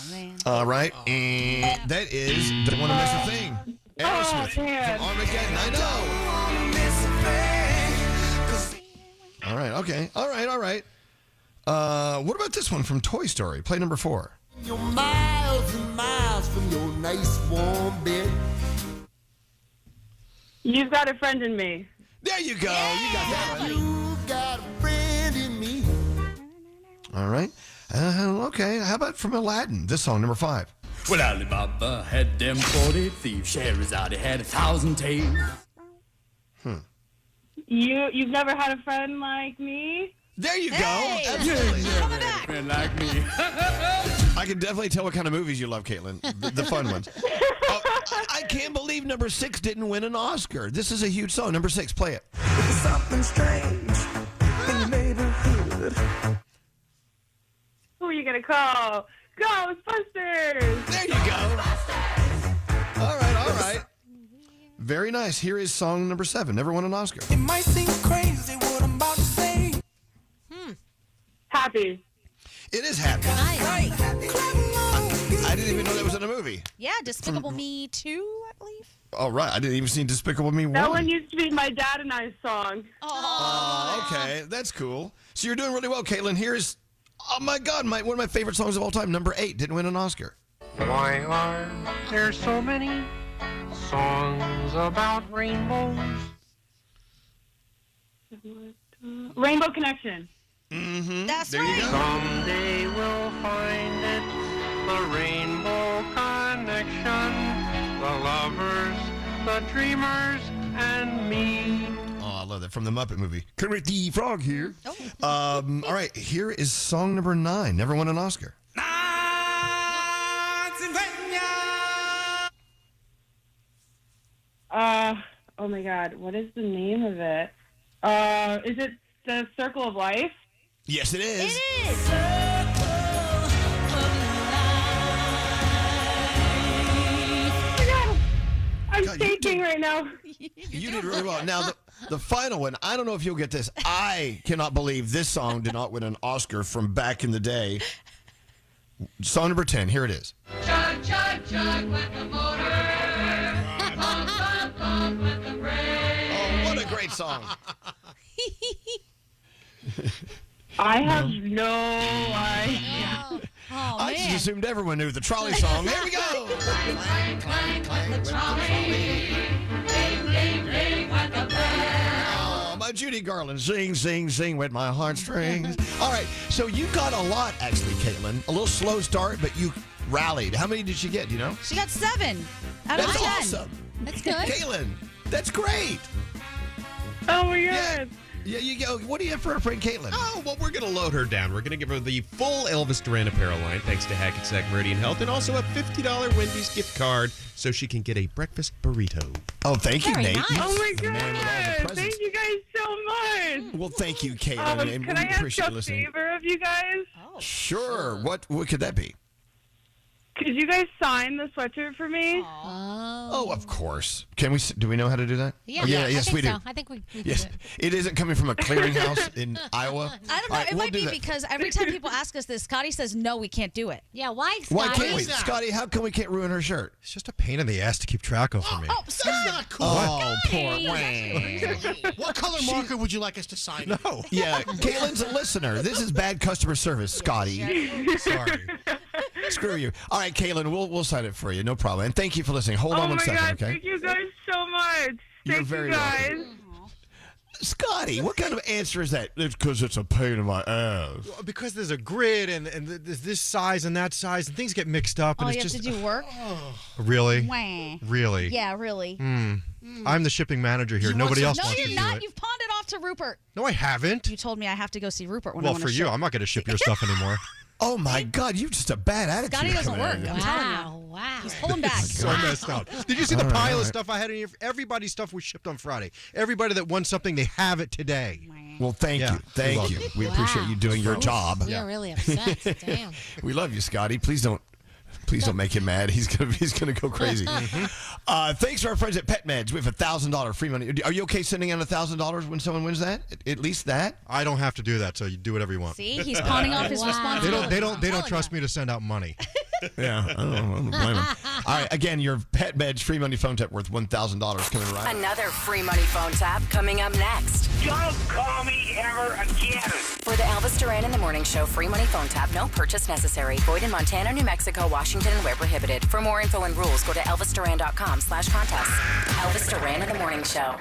man. All right, and that is Don't Want to Miss a Thing. Aerosmith from Armageddon. I know. All right, okay. All right. What about this one from Toy Story? Play number 4. You're miles and miles from your nice warm bed. You've got a friend in me. There you go. You got that right. You got a friend in me. All right. Okay. How about from Aladdin? This song, number 5. Well, Alibaba had them 40 thieves. Scheherazade had 1,000 tales. You've never had a friend like me? There you Hey! go. Absolutely. Never had a friend like me. I can definitely tell what kind of movies you love, Caitlin. The fun ones. I can't believe number 6 didn't win an Oscar. This is a huge song. Number 6, play it. There's something strange in the neighborhood. Who are you going to call? Ghostbusters! There you go. All right. Very nice. Here is song number 7. Never won an Oscar. It might seem crazy what I'm about to say. Happy. It is Happy. Nice. I didn't even know that was in a movie. Yeah, Despicable Me 2, I believe. All right. I didn't even see Despicable Me 1. That one used to be my dad and I's song. Oh, okay. That's cool. So you're doing really well, Caitlin. Here's, oh my God, one of my favorite songs of all time. Number 8 didn't win an Oscar. Why are there so many songs about rainbows? Rainbow Connection. That's there right. You go. Someday we'll find it, the rainbow connection, the lovers, the dreamers, and me. Oh, I love that. From the Muppet movie. Kermit the Frog here. All right, here is song number 9. Never won an Oscar. Oh my God, what is the name of it? Is it The Circle of Life? Yes, it is. It is. I'm shaking right now. You did really well. Now, the final one, I don't know if you'll get this. I cannot believe this song did not win an Oscar from back in the day. Song number 10, here it is. Chug, chug, chug with the motor. Pump, pump, pump with the brake. Oh, what a great song. I have no idea. Oh, I just assumed everyone knew the trolley song. Here we go. Clang, clang, clang with the trolley. Ding, ding, ding with the bell. Oh, my Judy Garland. Sing, sing, sing with my heartstrings. All right, so you got a lot, actually, Caitlin. A little slow start, but you rallied. How many did she get, do you know? She got 7 out of 10. That's awesome. That's good. Caitlin, that's great. Oh my God. Yeah, you go. What do you have for our friend Caitlin? Oh, well, we're going to load her down. We're going to give her the full Elvis Duran apparel line, thanks to Hackensack Meridian Health, and also a $50 Wendy's gift card so she can get a breakfast burrito. Oh, thank you, Nate. nice. Oh my The man with all the God. presents. Thank you guys so much. Well, thank you, Caitlin. and Can we I ask appreciate a you listening. favor of you guys? Sure. What could that be? Could Could you guys sign the sweatshirt for me? Oh, of course. Can we? Do we know how to do that? Yeah, Oh, I yes, think we do. so. I think we Yes, it isn't coming from a clearinghouse in Iowa. I don't know. All right, It we'll might do be that. because every time people ask us this, Scotty says, no, we can't do it. Yeah, why, Why can't we, Scotty? How come we can't ruin her shirt? It's just a pain in the ass to keep track of for me. Oh, that's not cool. Oh, poor What color marker would you like us to sign? No. Yeah, Caitlin's a listener. This is bad customer service, Scotty. Sorry. Screw you. All right, Caitlin, we'll sign it for you. No problem. And thank you for listening. Hold on one second, God, okay? thank you guys so much. You're Thank very you guys. welcome. Scotty, what kind of answer is that? It's because it's a pain in my ass. Well, because there's a grid and there's this size and that size and things get mixed up. And Oh, it's you have just, to do work? Really? Wah. Really? Yeah, really. I'm the shipping manager here. You Nobody want else No, wants you're to not. do it. You've pawned it off to Rupert. No, I haven't. You told me I have to go see Rupert when I Well, want for to you, ship. I'm not going to ship your stuff anymore. Oh, my God. You have just a bad attitude. Scotty doesn't coming work. at you. I'm telling you. Wow. He's pulling back. So messed up. Did you see the All right, pile all of right. stuff I had in here? Everybody's stuff was shipped on Friday. Everybody that won something, they have it today. Well, thank Yeah, you. Thank you're you. welcome. We appreciate you doing your job. You're really upset. Damn. We love you, Scotty. Please don't make him mad. He's gonna go crazy. Thanks to our friends at Pet Meds. We have $1,000 free money. Are you okay sending out $1,000 when someone wins that? At least that? I don't have to do that, so you do whatever you want. See, he's pawning off his responsibility. They don't trust me to send out money. Yeah, I don't blame him. All right, again, your Pet Meds free money phone tap worth $1,000 coming right up. Another free money phone tap coming up next. Don't call me ever again. For the Elvis Duran in the Morning Show free money phone tap, no purchase necessary. Void in Montana, New Mexico, Washington, and where prohibited. For more info and rules, go to elvisduran.com/contest. Elvis Duran in the Morning Show.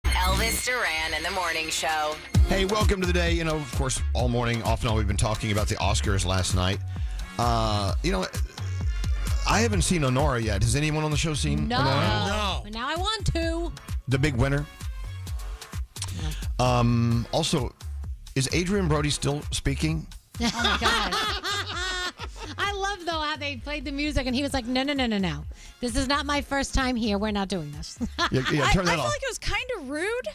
Elvis Duran in the Morning Show. Hey, welcome to the day. You know, of course, all morning, off and on, we've been talking about the Oscars last night. You know, I haven't seen Honora yet. Has anyone on the show seen No. Honora? No. But now I want to. The big winner. Also, is Adrian Brody still speaking? Oh my God. I love, though, how they played the music, and he was like, no. This is not my first time here. We're not doing this. Yeah, I turn that feel off. like it was kind of rude,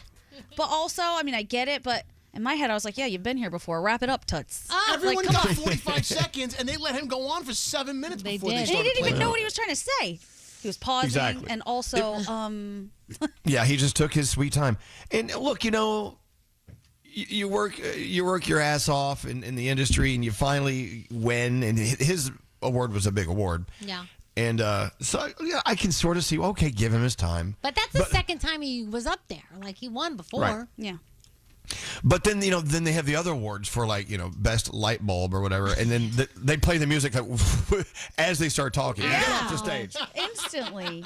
but also, I mean, I get it, but in my head, I was like, yeah, you've been here before. Wrap it up, Toots. Everyone come got on. 45 seconds, and they let him go on for 7 minutes before they And started he didn't even playing. know what he was trying to say. He was pausing, Exactly. and also, Yeah, he just took his sweet time. And look, you know, you work your ass off in the industry, and you finally win. And his award was a big award. Yeah. And so yeah, I can sort of see. Okay, give him his time. But that's the second time he was up there. Like, he won before. Right. Yeah. But then, you know, then they have the other awards for, like, you know, best light bulb or whatever, and then they play the music like, as they start talking. Get off the stage. Instantly.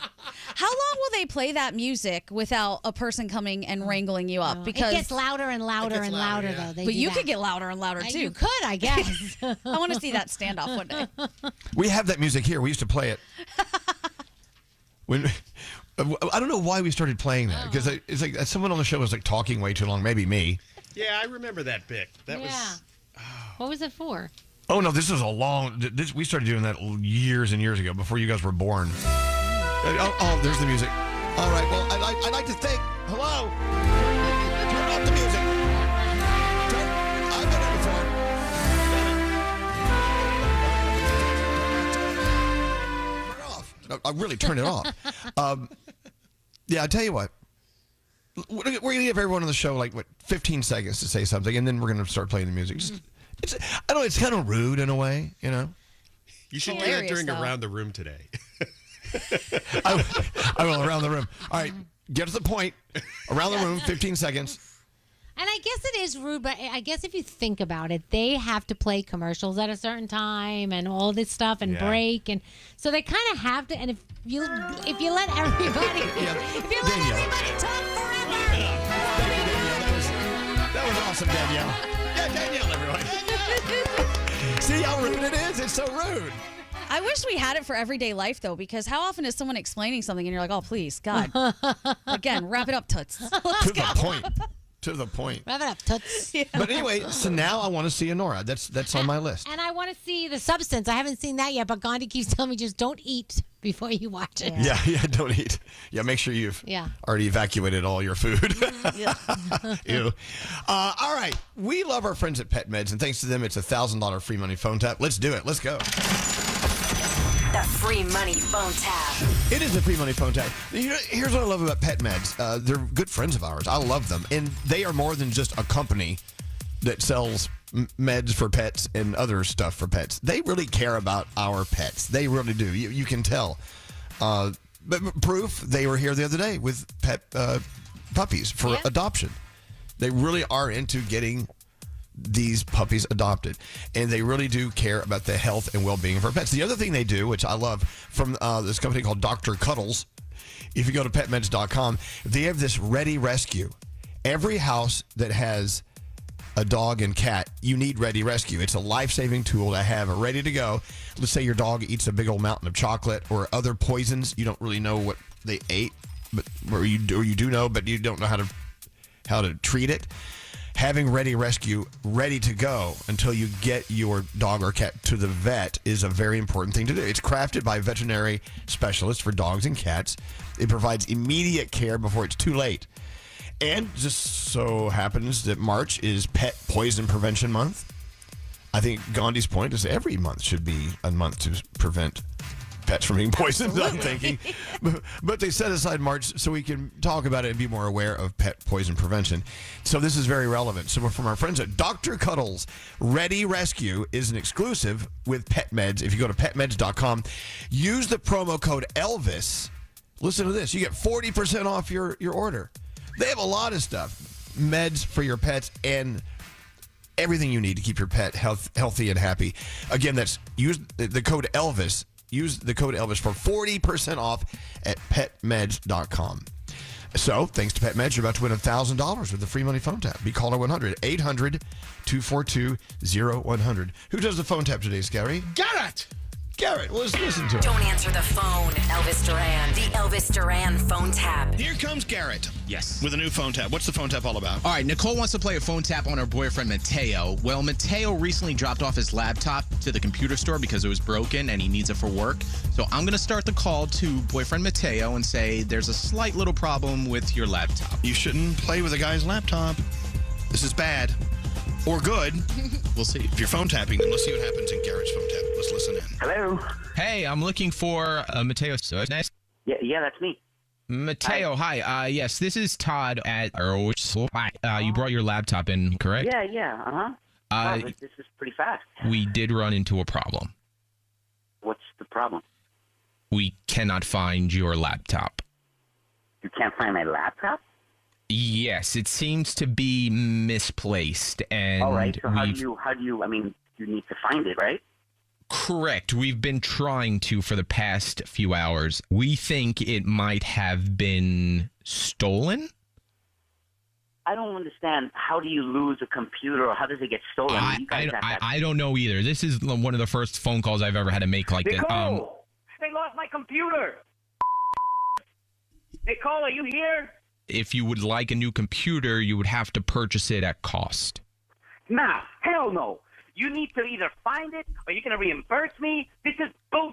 How long will they play that music without a person coming and wrangling you up? Because it gets louder and louder and louder, though. They but do you that. could get louder and louder, too. You could, I guess. I want to see that standoff one day. We have that music here. We used to play it. When I don't know why we started playing that, because it's like someone on the show was like talking way too long. Maybe me. Yeah, I remember that bit. That was. What was it for? Oh no, this was a long. We started doing that years and years ago, before you guys were born. Oh, there's the music. All right. Well, I'd like to thank. Hello. Turn off the music. I've done it before. Turn it off. No, I really turned it off. Yeah, I tell you what. We're gonna give everyone on the show like 15 seconds to say something, and then we're gonna start playing the music. I don't know. It's kind of rude in a way, you know. You should do that during Around the Room today. I will around the room. All right, get to the point. Around the room, 15 seconds. And I guess it is rude, but I guess if you think about it, they have to play commercials at a certain time and all this stuff and break, and so they kind of have to. And if you let everybody, everybody talk forever. That was awesome, Danielle. Yeah, Danielle, everybody. See how rude it is? It's so rude. I wish we had it for everyday life, though, because how often is someone explaining something and you're like, oh, please, God. Again, wrap it up, Toots. To the point. To the point. Wrap it up, Toots. Yeah. But anyway, so now I want to see Honora. That's on my list. And I want to see The Substance. I haven't seen that yet, but Gandhi keeps telling me just don't eat before you watch it. Yeah, don't eat. Yeah, make sure you've already evacuated all your food. Ew. All right. We love our friends at Pet Meds, and thanks to them, it's a $1,000 free money phone tap. Let's do it. Let's go. The free money phone tap. It is a free money phone tap. Here's what I love about Pet Meds. They're good friends of ours. I love them. And they are more than just a company that sells meds for pets and other stuff for pets. They really care about our pets. They really do. You can tell. But proof, they were here the other day with pet puppies for adoption. They really are into getting these puppies adopted, and they really do care about the health and well-being of our pets. The other thing they do, which I love, from this company called Dr. Cuddles, if you go to petmeds.com, they have this Ready Rescue. Every house that has a dog and cat, you need Ready Rescue. It's a life-saving tool to have ready to go. Let's say your dog eats a big old mountain of chocolate or other poisons. You don't really know what they ate, or you do know, but you don't know how to treat it. Having Ready Rescue ready to go until you get your dog or cat to the vet is a very important thing to do. It's crafted by veterinary specialists for dogs and cats. It provides immediate care before it's too late. And just so happens that March is Pet Poison Prevention Month. I think Gandhi's point is every month should be a month to prevent pets from being poisoned, I'm thinking. But they set aside March so we can talk about it and be more aware of pet poison prevention. So this is very relevant. So from our friends at Dr. Cuddles, Ready Rescue is an exclusive with Pet Meds. If you go to petmeds.com, use the promo code Elvis. Listen to this. You get 40% off your order. They have a lot of stuff. Meds for your pets and everything you need to keep your pet healthy and happy. Again, that's use the code Elvis. Use the code Elvis for 40% off at petmeds.com. So, thanks to Pet Meds, you're about to win $1,000 with the free money phone tap. Be caller 100, 800-242-0100. Who does the phone tap today, Skeery? Garrett, well, let's listen to it. Don't answer the phone. Elvis Duran. The Elvis Duran phone tap. Here comes Garrett. Yes. With a new phone tap. What's the phone tap all about? All right, Nicole wants to play a phone tap on her boyfriend, Mateo. Well, Mateo recently dropped off his laptop to the computer store because it was broken and he needs it for work. So I'm going to start the call to boyfriend Mateo and say there's a slight little problem with your laptop. You shouldn't play with a guy's laptop. This is bad. Or good. We'll see. If you're phone tapping, then let's see what happens in Garrett's phone tap. Let's listen in. Hello. Hey, I'm looking for Mateo. So nice. Yeah, that's me. Mateo, hi. Yes, this is Todd at you brought your laptop in, correct? Yeah. Wow, this is pretty fast. We did run into a problem. What's the problem? We cannot find your laptop. You can't find my laptop? Yes, it seems to be misplaced, and all right. So how do you? I mean, you need to find it, right? Correct. We've been trying to for the past few hours. We think it might have been stolen. I don't understand. How do you lose a computer, or how does it get stolen? I don't know either. This is one of the first phone calls I've ever had to make like Nicole, this. They lost my computer. Nicole, are you here? If you would like a new computer, you would have to purchase it at cost. Nah, hell no. You need to either find it or you're going to reimburse me. This is bull.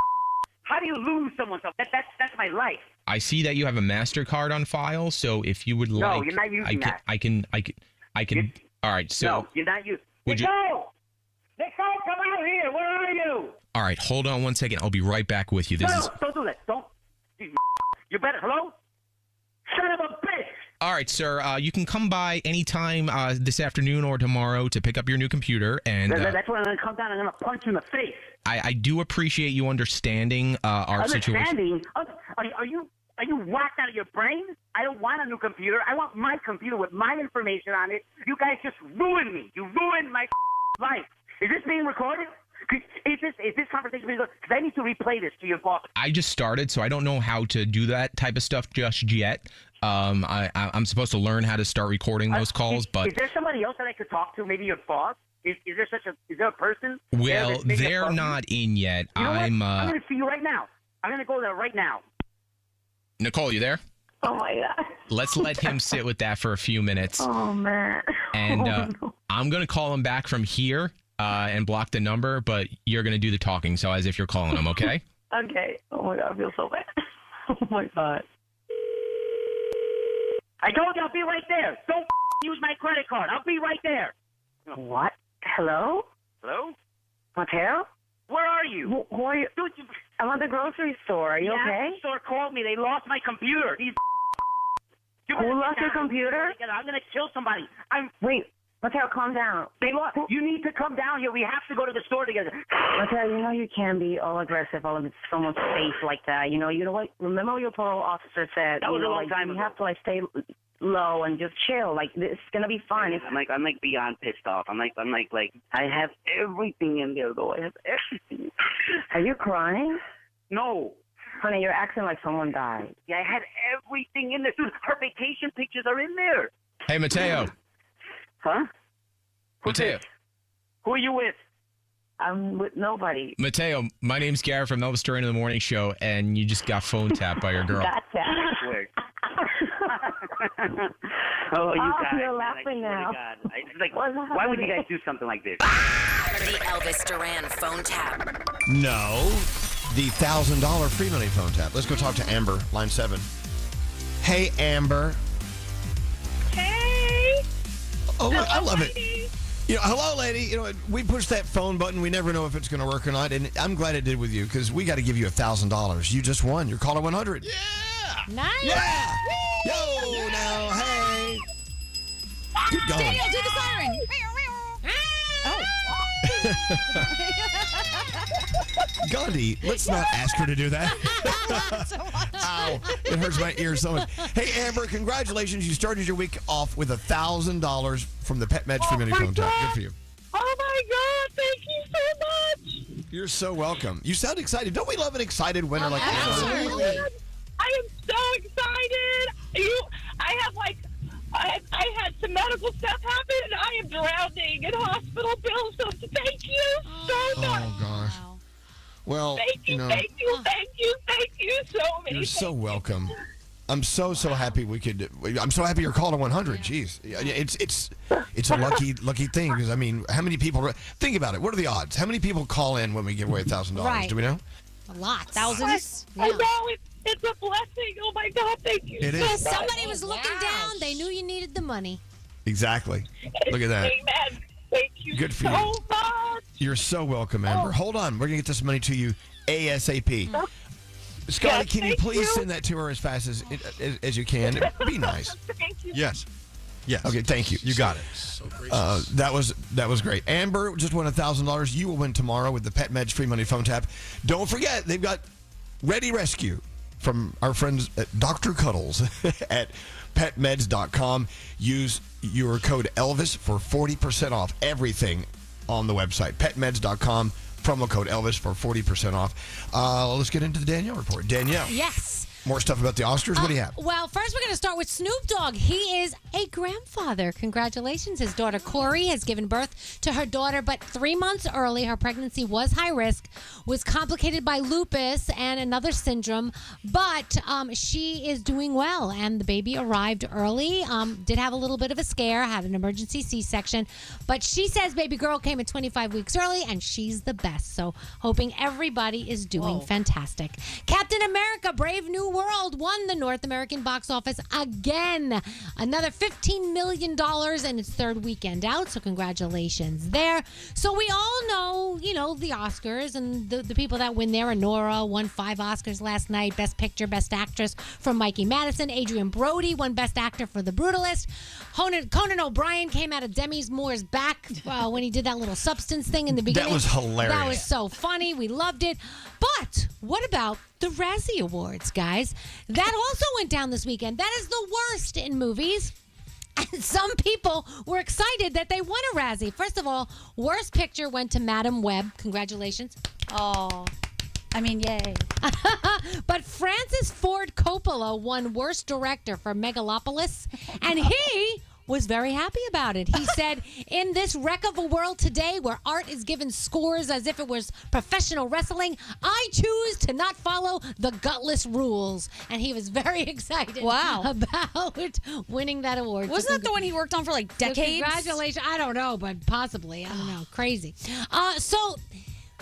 How do you lose someone's stuff? That's my life. I see that you have a MasterCard on file, so if you would like... No, you're not using that. I can... All right, so... No, you're not using... Would Nicole, come out here. Where are you? All right, hold on one second. I'll be right back with you. Don't do that. Don't. You better... Hello? Son of a bitch! All right, sir. You can come by anytime this afternoon or tomorrow to pick up your new computer. And that's when I'm going to come down and I'm going to punch you in the face. I do appreciate you understanding our situation. Are you whacked out of your brain? I don't want a new computer. I want my computer with my information on it. You guys just ruined me. You ruined my life. Is this being recorded? Is this conversation being recorded? Because I need to replay this to your boss. I just started, so I don't know how to do that type of stuff just yet. I'm supposed to learn how to start recording those calls, but is there somebody else that I could talk to? Maybe your boss? Is there a person? Well, they're not in yet. You know I'm going to see you right now. I'm going to go there right now. Nicole, you there? Oh my God. Let's let him sit with that for a few minutes. Oh man. And no. I'm going to call him back from here and block the number, but you're going to do the talking, so as if you're calling him, okay? Okay. Oh my God, I feel so bad. Oh my God. I told you I'll be right there. Don't use my credit card. I'll be right there. What? Hello? Hello? Mateo? Where are you? Who are you? Dude, I'm at the grocery store. Are you okay? The store called me. They lost my computer. These Who lost your computer? I'm going to kill somebody. Wait. Mateo, calm down. You need to come down here. We have to go to the store together. Mateo, you know you can't be all aggressive all in someone's face like that. You know what? Remember what your parole officer said? That was a long time ago. You have to stay low and just chill. It's gonna be fun. I'm beyond pissed off. I'm like I have everything in there though. I have everything. Are you crying? No. Honey, you're acting like someone died. Yeah, I had everything in there. Dude, her vacation pictures are in there. Hey, Mateo. Huh? Mateo. Who are you with? I'm with nobody. Mateo, my name's Garrett from Elvis Duran in the Morning Show, and you just got phone tapped by your girl. That's it. Oh, you guys. You're laughing now. Why would you guys do something like this? The Elvis Duran phone tap. No, the $1,000 free money phone tap. Let's go talk to Amber, line 7. Hey, Amber. Hey. Oh, Hello, I love lady. it. Hello, lady. We push that phone button. We never know if it's going to work or not. And I'm glad it did with you because we got to give you $1,000. You just won. You're caller 100. Nice. Yeah. Yo, now, hey. Keep going. Daniel, do the siren. Gandhi, let's not ask her to do that. Ow, it hurts my ears so much. Hey, Amber, congratulations. You started your week off with $1,000 from the Pet Meds Free Money Phone Tap. Good for you. Oh my God! Thank you so much. You're so welcome. You sound excited. Don't we love an excited winner like that? Absolutely. I am so excited. I had some medical stuff happen, and I am drowning in hospital bills. So thank you so much. Oh gosh. Well, thank you so many. You're so welcome. I'm so happy I'm so happy you're calling 100. Jeez, it's a lucky thing because how many people? Think about it. What are the odds? How many people call in when we give away $1,000? Right. Do we know? A lot. Thousands. I know it's a blessing. Oh my God, thank you. It so is. much. Somebody was looking down. They knew you needed the money. Exactly. Look at that. Amen. Thank you Good for so you. much. You're so welcome, Amber. Hold on. We're going to get this money to you ASAP. Scotty, can you please send that to her as fast as you can? Be nice. Thank you. Yes. Okay, thank you. You got it. So that was great. Amber just won $1,000. You will win tomorrow with the Pet Meds Free Money Phone Tap. Don't forget, they've got Ready Rescue from our friends at Dr. Cuddles at petmeds.com. Use your code Elvis for 40% off everything on the website. Petmeds.com. Promo code Elvis for 40% off. Let's get into the Danielle report. Danielle. Yes. More stuff about the Oscars? What do you have? Well, first we're going to start with Snoop Dogg. He is a grandfather. Congratulations. His daughter Corey has given birth to her daughter, but 3 months early. Her pregnancy was high risk, was complicated by lupus and another syndrome, but she is doing well, and the baby arrived early. Did have a little bit of a scare, had an emergency C-section, but she says baby girl came at 25 weeks early, and she's the best. So hoping everybody is doing fantastic. Captain America, Brave New World won the North American box office again. Another $15 million in its third weekend out, so congratulations there. So we all know, the Oscars and the people that win there. Nora won 5 Oscars last night. Best Picture, Best Actress from Mikey Madison. Adrian Brody won Best Actor for The Brutalist. Conan O'Brien came out of Demi Moore's back when he did that little substance thing in the beginning. That was hilarious. That was so funny. We loved it. But what about the Razzie Awards, guys? That also went down this weekend. That is the worst in movies. And some people were excited that they won a Razzie. First of all, Worst Picture went to Madam Web. Congratulations. Oh, yay. But Francis Ford Coppola won Worst Director for Megalopolis, and he was very happy about it. He said, in this wreck of a world today where art is given scores as if it was professional wrestling, I choose to not follow the gutless rules. And he was very excited about winning that award. Wasn't that the one he worked on for decades? Congratulations. I don't know, but possibly. I don't know. Crazy. So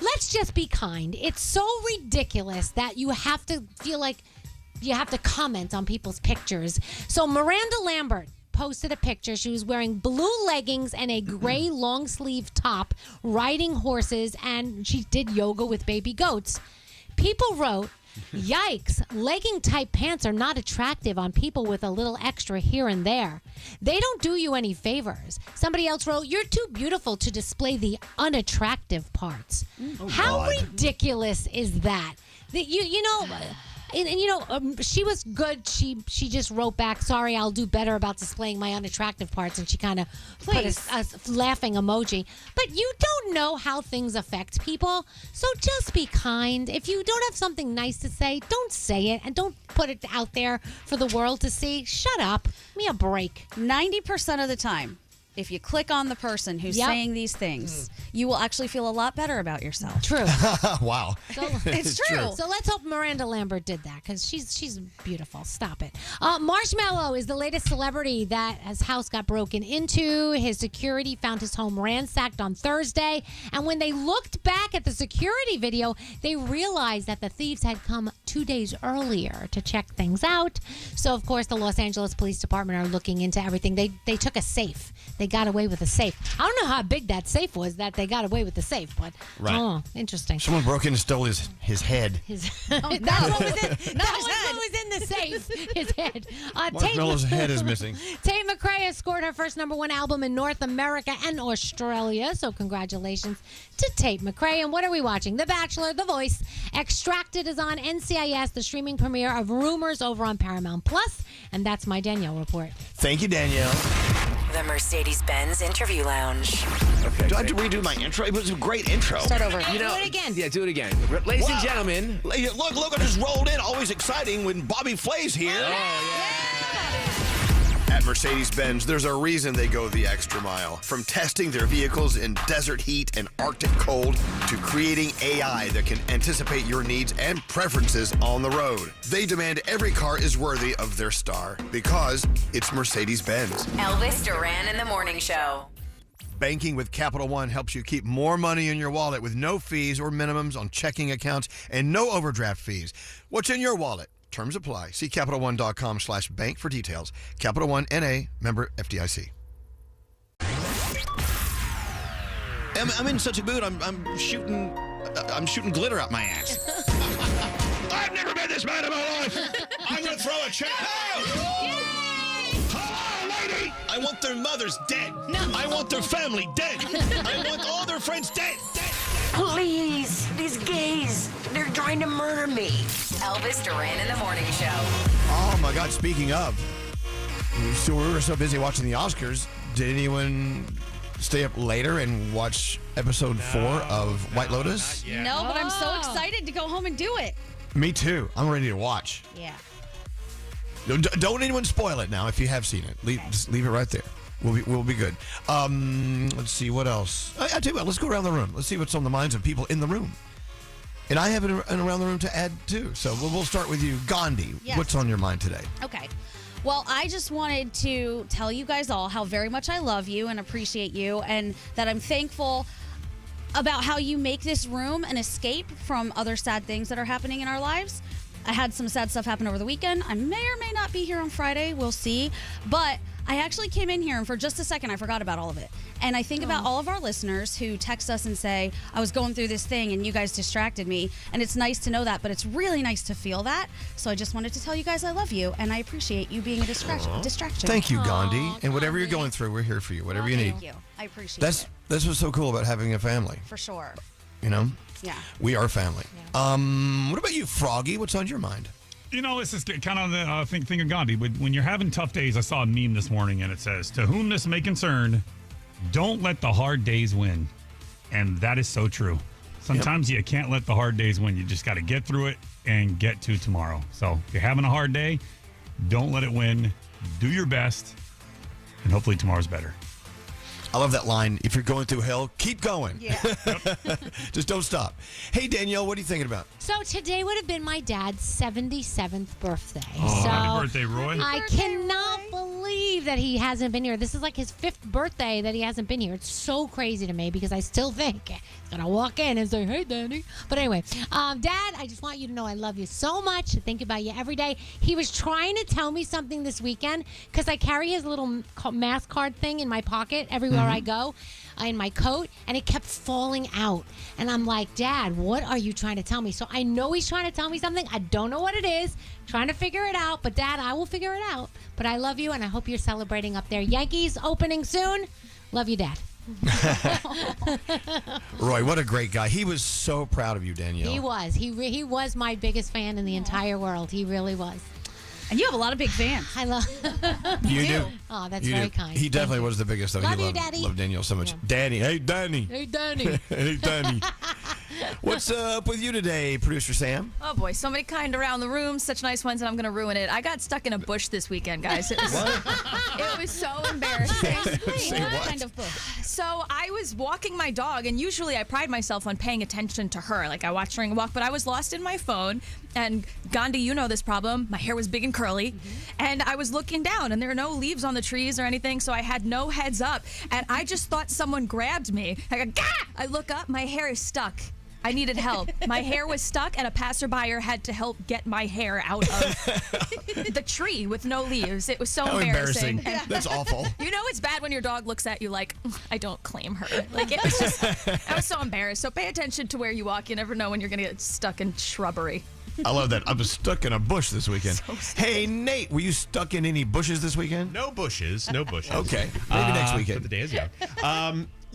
let's just be kind. It's so ridiculous that you have to feel like you have to comment on people's pictures. So Miranda Lambert posted a picture. She was wearing blue leggings and a gray long sleeve top, riding horses, and she did yoga with baby goats. People wrote, "Yikes, legging type pants are not attractive on people with a little extra here and there. They don't do you any favors." Somebody else wrote, "You're too beautiful to display the unattractive parts." How ridiculous is that? That you know... And she was good. She just wrote back, "Sorry, I'll do better about displaying my unattractive parts," and she kind of put a laughing emoji. But you don't know how things affect people, so just be kind. If you don't have something nice to say, don't say it, and don't put it out there for the world to see. Shut up. Give me a break. 90% of the time, if you click on the person who's saying these things, you will actually feel a lot better about yourself. True. Wow. So, it's true. So let's hope Miranda Lambert did that because she's beautiful. Stop it. Marshmallow is the latest celebrity that his house got broken into. His security found his home ransacked on Thursday. And when they looked back at the security video, they realized that the thieves had come 2 days earlier to check things out. So, of course, the Los Angeles Police Department are looking into everything. They took a safe. They got away with a safe. I don't know how big that safe was that they got away with the safe, but interesting. Someone broke in and stole his head. That's what was in the safe. His head. Marshmallow's head is missing. Tate McRae has scored her first #1 album in North America and Australia, so congratulations to Tate McRae. And what are we watching? The Bachelor, The Voice. Extracted is on NCIS, the streaming premiere of Rumors over on Paramount Plus, and that's my Danielle report. Thank you, Danielle. The Mercedes-Benz Interview Lounge. Okay. Do I have to redo my intro? It was a great intro. Start over. Do it again. Yeah, do it again. Ladies and gentlemen. Look, I just rolled in. Always exciting when Bobby Flay's here. At Mercedes-Benz, there's a reason they go the extra mile. From testing their vehicles in desert heat and Arctic cold to creating AI that can anticipate your needs and preferences on the road. They demand every car is worthy of their star because it's Mercedes-Benz. Elvis Duran in the Morning Show. Banking with Capital One helps you keep more money in your wallet with no fees or minimums on checking accounts and no overdraft fees. What's in your wallet? Terms apply. See CapitalOne.com/bank for details. Capital One N.A. member FDIC. I'm in such a mood. I'm shooting glitter out my ass. I've never been this mad in my life. I'm going to throw a check. Hello, lady. I want their mothers dead. No. I want their family dead. I want all their friends dead. Please, these gays, they're trying to murder me. Elvis Duran in the Morning Show. Oh, my God. Speaking of, so we were so busy watching the Oscars. Did anyone stay up later and watch episode 4 of White Lotus? No, but I'm so excited to go home and do it. Me too. I'm ready to watch. Yeah. Don't anyone spoil it now if you have seen it. Just leave it right there. We'll be good. Let's see, what else? I tell you what, let's go around the room. Let's see what's on the minds of people in the room. And I have an around the room to add, too. So we'll start with you. Gandhi, Yes. What's on your mind today? Okay. Well, I just wanted to tell you guys all how very much I love you and appreciate you, and that I'm thankful about how you make this room an escape from other sad things that are happening in our lives. I had some sad stuff happen over the weekend. I may or may not be here on Friday. We'll see. But I actually came in here, and for just a second, I forgot about all of it. And I think about all of our listeners who text us and say, I was going through this thing, and you guys distracted me. And it's nice to know that, but it's really nice to feel that. So I just wanted to tell you guys I love you, and I appreciate you being a distraction. Thank you, Gandhi. And whatever you're going through, we're here for you. Whatever you need. Thank you. I appreciate it. That's what's so cool about having a family. For sure. You know? Yeah. We are family. What about you, Froggy? What's on your mind? You know, this is kind of the thing of Gandhi. When you're having tough days, I saw a meme this morning, and it says, "To whom this may concern, don't let the hard days win." And that is so true. Sometimes you can't let the hard days win. You just got to get through it and get to tomorrow. So if you're having a hard day, don't let it win. Do your best, and hopefully tomorrow's better. I love that line. If you're going through hell, keep going. Yeah. Just don't stop. Hey, Danielle, what are you thinking about? So today would have been my dad's 77th birthday. Oh, so happy birthday, Roy. I cannot believe believe that he hasn't been here. This is like his 5th birthday that he hasn't been here. It's so crazy to me because I still think he's going to walk in and say, hey, Danny. But anyway, Dad, I just want you to know I love you so much. I think about you every day. He was trying to tell me something this weekend because I carry his little mask card thing in my pocket everywhere I go. In my coat, and it kept falling out. And I'm like, Dad, what are you trying to tell me? So I know he's trying to tell me something. I don't know what it is. Trying to figure it out. But Dad, I will figure it out. But I love you, and I hope you're celebrating up there. Yankees opening soon. Love you, Dad. Roy, what a great guy. He was so proud of you, Danielle. He was. He was my biggest fan in the entire world. He really was. And you have a lot of big fans. I love You do. Oh, that's You very do. kind. He definitely was the biggest. Though. Love He you, Daddy. loved Danielle so much. Danny. Hey, Danny. Hey, Danny. Hey, Danny. What's up with you today, Producer Sam? Oh boy, so many kind around the room, such nice ones, and I'm gonna ruin it. I got stuck in a bush this weekend, guys. It was so embarrassing. Say what? Kind of book. So I was walking my dog, and usually I pride myself on paying attention to her. Like I watch her walk, but I was lost in my phone. And Gandhi, you know this problem. My hair was big and curly, and I was looking down, and there are no leaves on the trees or anything, so I had no heads up, and I just thought someone grabbed me. I go, Gah! I look up, my hair is stuck. I needed help. My hair was stuck, and a passerby had to help get my hair out of the tree with no leaves. It was so How embarrassing. That's awful. You know it's bad when your dog looks at you like, I don't claim her. Like, it was just, I was so embarrassed. So pay attention to where you walk. You never know when you're going to get stuck in shrubbery. I love that. I was stuck in a bush this weekend. Hey, Nate, were you stuck in any bushes this weekend? No bushes. No bushes. Okay. Maybe next weekend. But the day is young.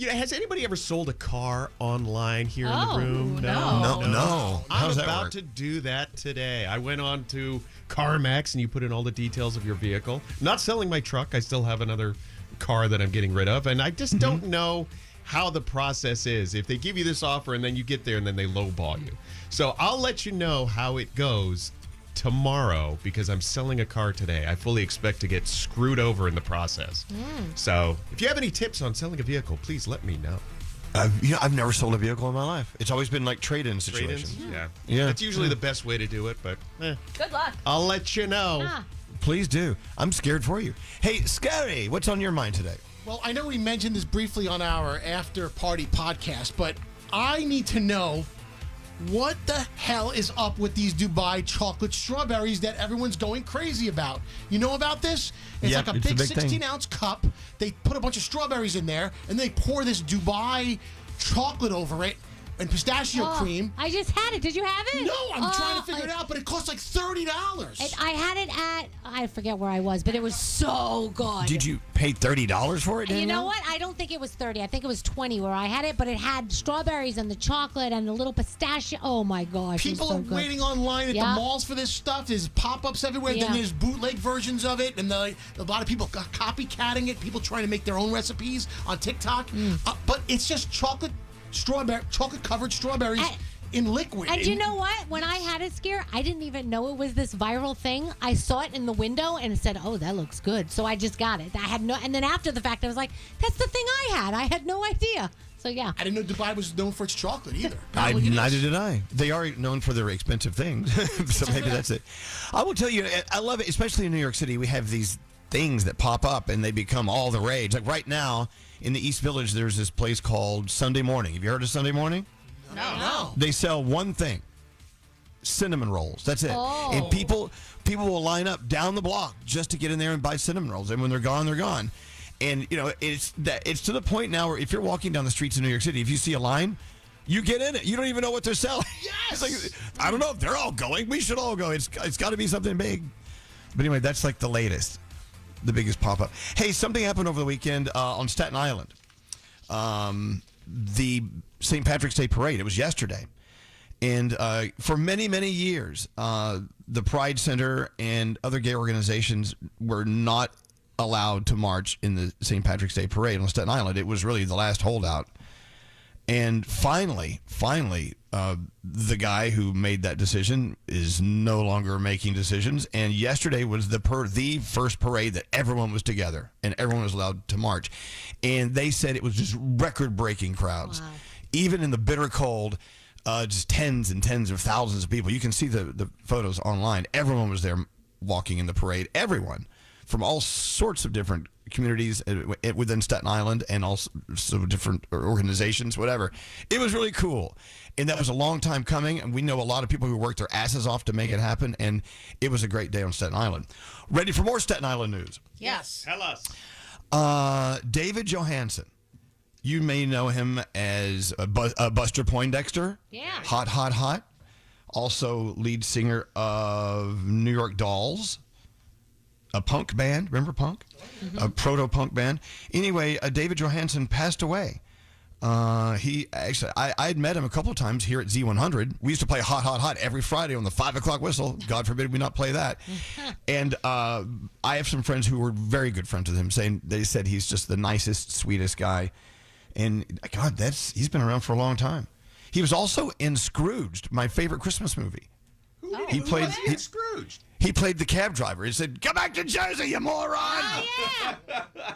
Has anybody ever sold a car online here in the room? No. How I'm does that about work? to do that today. I went on to CarMax, and you put in all the details of your vehicle. Not selling my truck. I still have another car that I'm getting rid of, and I just don't know how the process is. If they give you this offer, and then you get there, and then they lowball you. So I'll let you know how it goes tomorrow because I'm selling a car today. I fully expect to get screwed over in the process. So if you have any tips on selling a vehicle, please let me know. I've never sold a vehicle in my life. It's always been like trade-in situations. Trade-ins? Yeah. That's usually the best way to do it, but Good luck. I'll let you know. Please do. I'm scared for you. Hey, Skeery, what's on your mind today? Well, I know we mentioned this briefly on our after party podcast, but I need to know what the hell is up with these Dubai chocolate strawberries that everyone's going crazy about. You know about this? It's Yep, like a it's a big big thing. 16-ounce cup. They put a bunch of strawberries in there, and they pour this Dubai chocolate over it and pistachio cream. I just had it. Did you have it? No, I'm trying to figure it out, but it costs like $30. I had it at, I forget where I was, but it was so good. Did you pay $30 for it, Danielle? You know what? I don't think it was 30. I think it was 20 where I had it, but it had strawberries and the chocolate and the little pistachio. Oh my gosh. it was People so are good. waiting online at the malls for this stuff. There's pop-ups everywhere. Yeah. Then there's bootleg versions of it, and a lot of people copycatting it. People trying to make their own recipes on TikTok. But it's just chocolate-covered strawberries in liquid. And you know what? When I had it, Skeery, I didn't even know it was this viral thing. I saw it in the window and it said, "Oh, that looks good." So I just got it. I had no, and then after the fact, I was like, "That's the thing I had." I had no idea. So yeah. I didn't know Dubai was known for its chocolate either. Neither did I. They are known for their expensive things, so maybe that's it. I will tell you, I love it, especially in New York City. We have these things that pop up and they become all the rage. Like right now in the East Village, there's this place called Sunday Morning. Have you heard of Sunday Morning? No. They sell one thing: cinnamon rolls. That's it. And people will line up down the block just to get in there and buy cinnamon rolls. And when they're gone, they're gone. And it's to the point now where if you're walking down the streets of New York City, if you see a line, you get in it. You don't even know what they're selling. Yes. It's like, I don't know if they're all going. We should all go. It's got to be something big. But anyway, that's like the latest, the biggest pop up. Hey, something happened over the weekend on Staten Island. The St. Patrick's Day Parade. It was yesterday. And for many, many years, the Pride Center and other gay organizations were not allowed to march in the St. Patrick's Day Parade on Staten Island. It was really the last holdout. And finally, the guy who made that decision is no longer making decisions. And yesterday was the first parade that everyone was together and everyone was allowed to march. And they said it was just record-breaking crowds. Wow. Even in the bitter cold, just tens and tens of thousands of people. You can see the photos online. Everyone was there walking in the parade. Everyone. from all sorts of different communities within Staten Island and also different organizations, whatever. It was really cool. And that was a long time coming. And we know a lot of people who worked their asses off to make it happen. And it was a great day on Staten Island. Ready for more Staten Island news? Yes. Tell us. David Johansen. You may know him as Buster Poindexter. Yeah. Hot, hot, hot. Also lead singer of New York Dolls. A punk band. Remember punk? Mm-hmm. A proto-punk band. Anyway, David Johansen passed away. He actually, I had met him a couple of times here at Z100. We used to play Hot, Hot, Hot every Friday on the 5 o'clock whistle. God forbid we not play that. And I have some friends who were very good friends with him, saying they said he's just the nicest, sweetest guy. And God, he's been around for a long time. He was also in Scrooged, my favorite Christmas movie. He played Scrooged. He played the cab driver. He said, "Come back to Jersey, you moron!" Oh, yeah.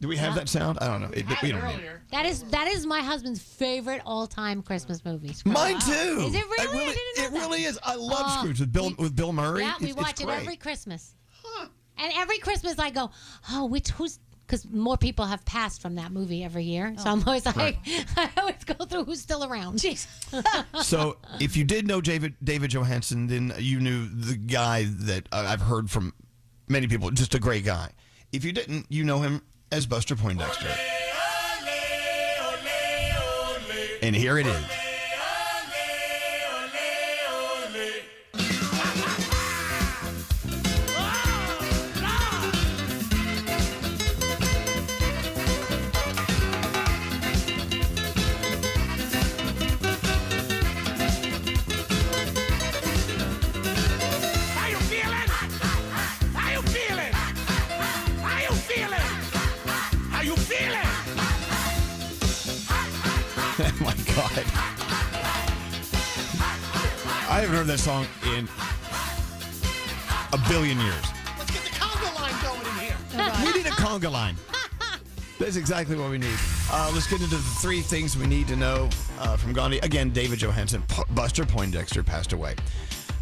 Do we have that sound? I don't know. We don't need it. That is my husband's favorite all-time Christmas movie. Mine too. Is it really? It really is. I love Scrooge with Bill Murray. Yeah, we watch it every Christmas. And every Christmas I go, who's because more people have passed from that movie every year. So I'm always like, I always go through who's still around. Jeez. So if you did know David Johansen, then you knew the guy that I've heard from many people, just a great guy. If you didn't, you know him as Buster Poindexter. And here it is. Oh my God. I haven't heard that song in a billion years. Let's get the conga line going in here. We need a conga line. That's exactly what we need. Let's get into the three things we need to know from Gandhi. Again, David Johansen, Buster Poindexter passed away.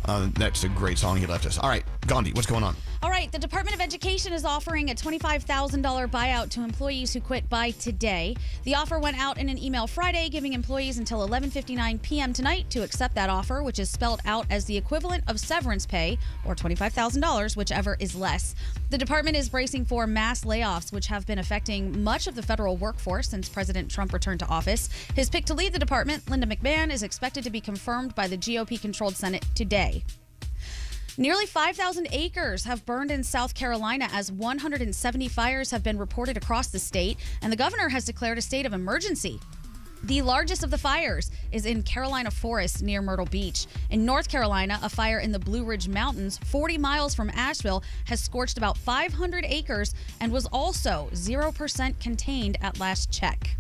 That's a great song he left us. All right, Gandhi, what's going on? All right, the Department of Education is offering a $25,000 buyout to employees who quit by today. The offer went out in an email Friday, giving employees until 11:59 p.m. tonight to accept that offer, which is spelled out as the equivalent of severance pay, or $25,000, whichever is less. The department is bracing for mass layoffs, which have been affecting much of the federal workforce since President Trump returned to office. His pick to lead the department, Linda McMahon, is expected to be confirmed by the GOP-controlled Senate today. Nearly 5,000 acres have burned in South Carolina as 170 fires have been reported across the state, and the governor has declared a state of emergency. The largest of the fires is in Carolina Forest near Myrtle Beach. In North Carolina, a fire in the Blue Ridge Mountains, 40 miles from Asheville, has scorched about 500 acres and was also 0% contained at last check.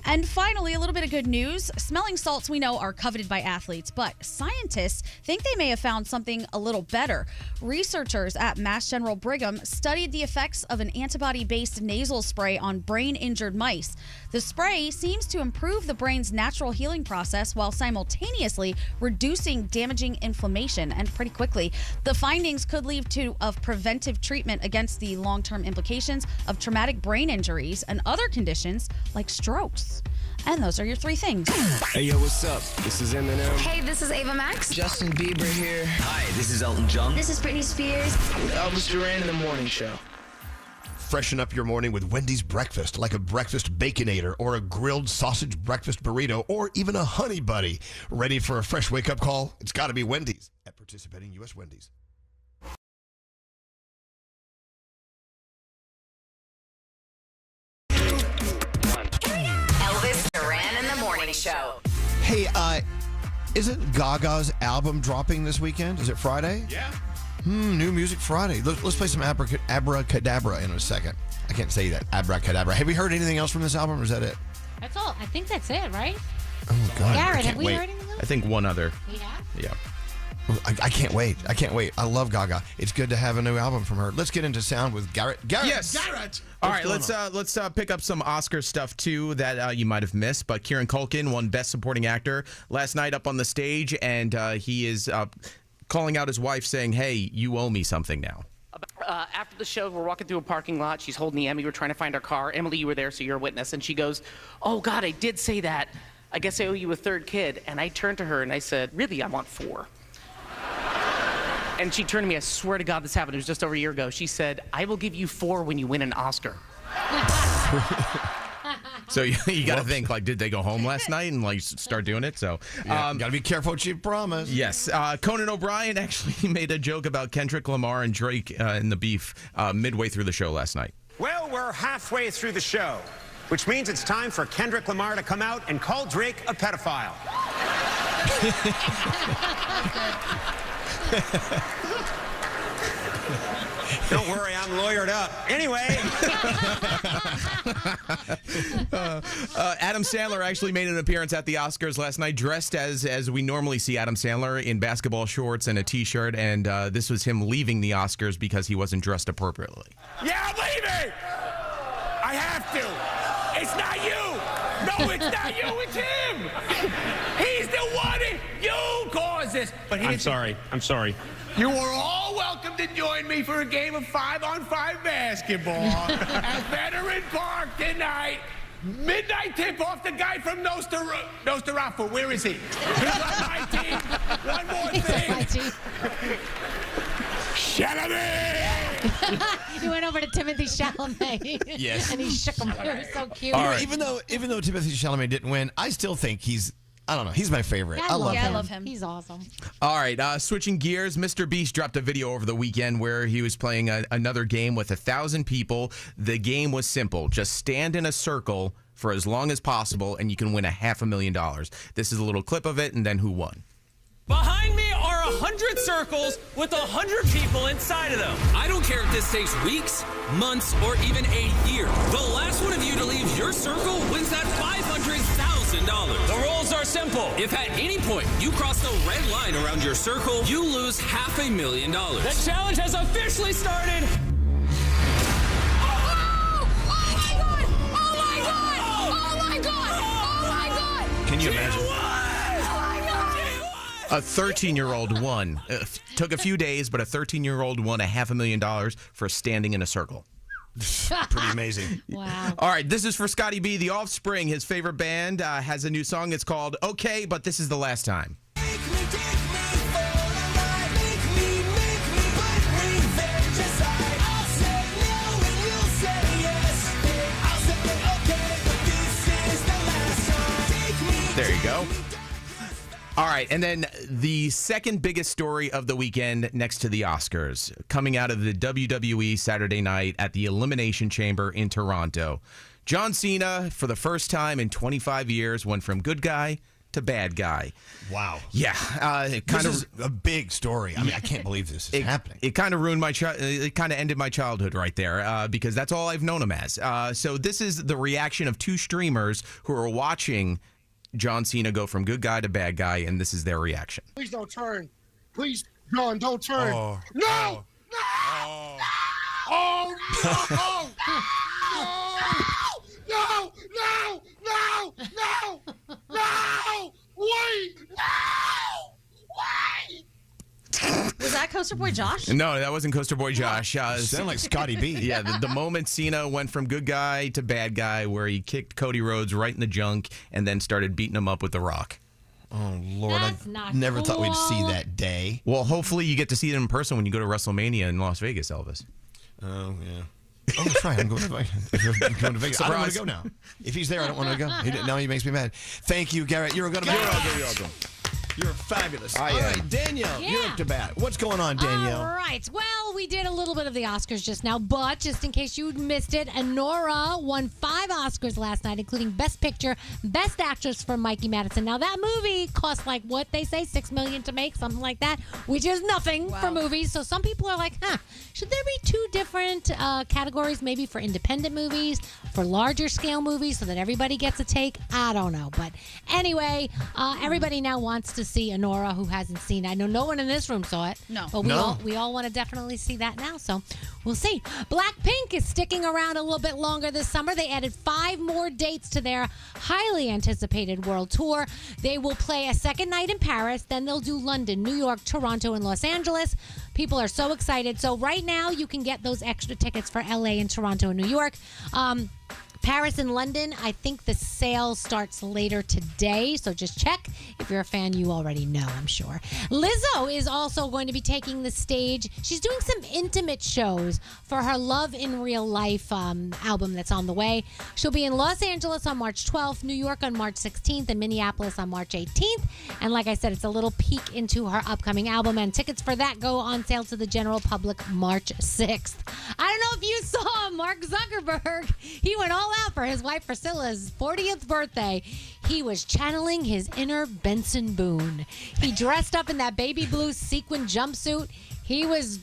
And finally, a little bit of good news. Smelling salts, we know, are coveted by athletes, but scientists think they may have found something a little better. Researchers at Mass General Brigham studied the effects of an antibody-based nasal spray on brain-injured mice. The spray seems to improve the brain's natural healing process while simultaneously reducing damaging inflammation, and pretty quickly. The findings could lead to a preventive treatment against the long-term implications of traumatic brain injuries and other conditions like strokes. And those are your three things. Hey, yo, what's up? This is Eminem. Hey, this is Ava Max. Justin Bieber here. Hi, this is Elton John. This is Britney Spears. Elvis Duran in the morning show. Freshen up your morning with Wendy's breakfast, like a breakfast Baconator or a grilled sausage breakfast burrito or even a Honey Buddy. Ready for a fresh wake-up call? It's got to be Wendy's at participating U.S. Wendy's. Elvis Duran in the morning show. Hey, isn't Gaga's album dropping this weekend? Is it Friday? Yeah. New Music Friday. Let's play some Abracadabra in a second. I can't say that. Abracadabra. Have we heard anything else from this album, or is that it? That's all. I think that's it, right? Oh, God. Garrett, have we heard anything else? I think one other. We have? Yeah. I can't wait. I can't wait. I love Gaga. It's good to have a new album from her. Let's get into sound with Garrett. Yes. Garrett. All right, let's pick up some Oscar stuff too that you might have missed. But Kieran Culkin won Best Supporting Actor last night up on the stage, and he is calling out his wife, saying, "Hey, you owe me something now." after the show, we're walking through a parking lot. She's holding the Emmy. We're trying to find our car. Emily, you were there, so you're a witness. And she goes, "Oh, God, I did say that. I guess I owe you a third kid." And I turned to her and I said, "Really, I want 4. And she turned to me, I swear to God this happened, it was just over a year ago. She said, "I will give you 4 when you win an Oscar." So you got to think, like, did they go home last night and like start doing it? So got to be careful what you promise. Yes. Conan O'Brien actually made a joke about Kendrick Lamar and Drake in the beef midway through the show last night. Well, we're halfway through the show, which means it's time for Kendrick Lamar to come out and call Drake a pedophile. Don't worry, I'm lawyered up. Anyway. Adam Sandler actually made an appearance at the Oscars last night, dressed as we normally see Adam Sandler, in basketball shorts and a T-shirt, and this was him leaving the Oscars because he wasn't dressed appropriately. Yeah, I'm leaving! I have to! It's not you! No, it's not you, it's him! He's the one! You caused this! But I'm sorry. You are all welcome to join me for a game of 5-on-5 basketball at Veteran Park tonight. Midnight tip-off, the guy from Nostarafu. Where is he? He's on my team. One more thing. He went over to Timothy Chalamet. Yes. And he shook him. It was so cute. Even though Timothy Chalamet didn't win, I still think he's my favorite. I love him. He's awesome. All right, switching gears, Mr. Beast dropped a video over the weekend where he was playing another game with 1,000 people. The game was simple. Just stand in a circle for as long as possible, and you can win $500,000. This is a little clip of it, and then who won. Behind me are 100 circles with 100 people inside of them. I don't care if this takes weeks, months, or even a year. The last one of you to leave your circle wins that $500,000. The rules are simple. If at any point you cross the red line around your circle, you lose $500,000. The challenge has officially started. Can you imagine? A 13-year-old won. Took a few days, but a 13-year-old won $500,000 for standing in a circle. Pretty amazing. Wow. All right, this is for Scotty B. The Offspring, his favorite band, has a new song. It's called Okay, But This Is the Last Time. There you go. All right, and then the second biggest story of the weekend next to the Oscars, coming out of the WWE Saturday night at the Elimination Chamber in Toronto. John Cena, for the first time in 25 years, went from good guy to bad guy. Wow. Yeah. This is a big story. I mean, I can't believe this is happening. It kind of ruined it kind of ended my childhood right there because that's all I've known him as. So this is the reaction of 2 streamers who are watching John Cena go from good guy to bad guy, and this is their reaction. Please don't turn. Please, John, don't turn. No! No! No! Oh, no! No! No! No! No! No! Wait! No! Wait! Was that Coaster Boy Josh? No, that wasn't Coaster Boy Josh. Sound like Scotty B. Yeah, the moment Cena went from good guy to bad guy, where he kicked Cody Rhodes right in the junk and then started beating him up with The Rock. Oh, Lord. That's not never thought we'd cool. see that day. Well, hopefully you get to see it in person when you go to WrestleMania in Las Vegas, Elvis. Oh, yeah. Oh, that's right. I'm going to Vegas. If you're going to Vegas. I don't want to go now. If he's there, I don't want to go. Now he makes me mad. Thank you, Garrett. You're going to be welcome. You're fabulous. All right, Danielle, you're up to bat. What's going on, Danielle? All right. Well, we did a little bit of the Oscars just now, but just in case you missed it, Nora won 5 Oscars last night, including Best Picture, Best Actress for Mikey Madison. Now, that movie cost like what they say, $6 million to make, something like that, which is nothing for movies. So some people are like, should there be 2 different categories, maybe for independent movies, for larger scale movies, so that everybody gets a take? I don't know. But anyway, everybody now wants to see Honora, who hasn't seen it. I know no one in this room saw it. No. But we all want to definitely see that now, so we'll see. Blackpink is sticking around a little bit longer this summer. They added 5 more dates to their highly anticipated world tour. They will play a second night in Paris, then they'll do London, New York, Toronto, and Los Angeles. People are so excited. So right now you can get those extra tickets for LA and Toronto and New York. Paris and London, I think the sale starts later today, so just check. If you're a fan, you already know, I'm sure. Lizzo is also going to be taking the stage. She's doing some intimate shows for her Love in Real Life album that's on the way. She'll be in Los Angeles on March 12th, New York on March 16th, and Minneapolis on March 18th. And like I said, it's a little peek into her upcoming album, and tickets for that go on sale to the general public March 6th. I don't know if you saw Mark Zuckerberg. He went all out for his wife Priscilla's 40th birthday. He was channeling his inner Benson Boone. He dressed up in that baby blue sequin jumpsuit. He was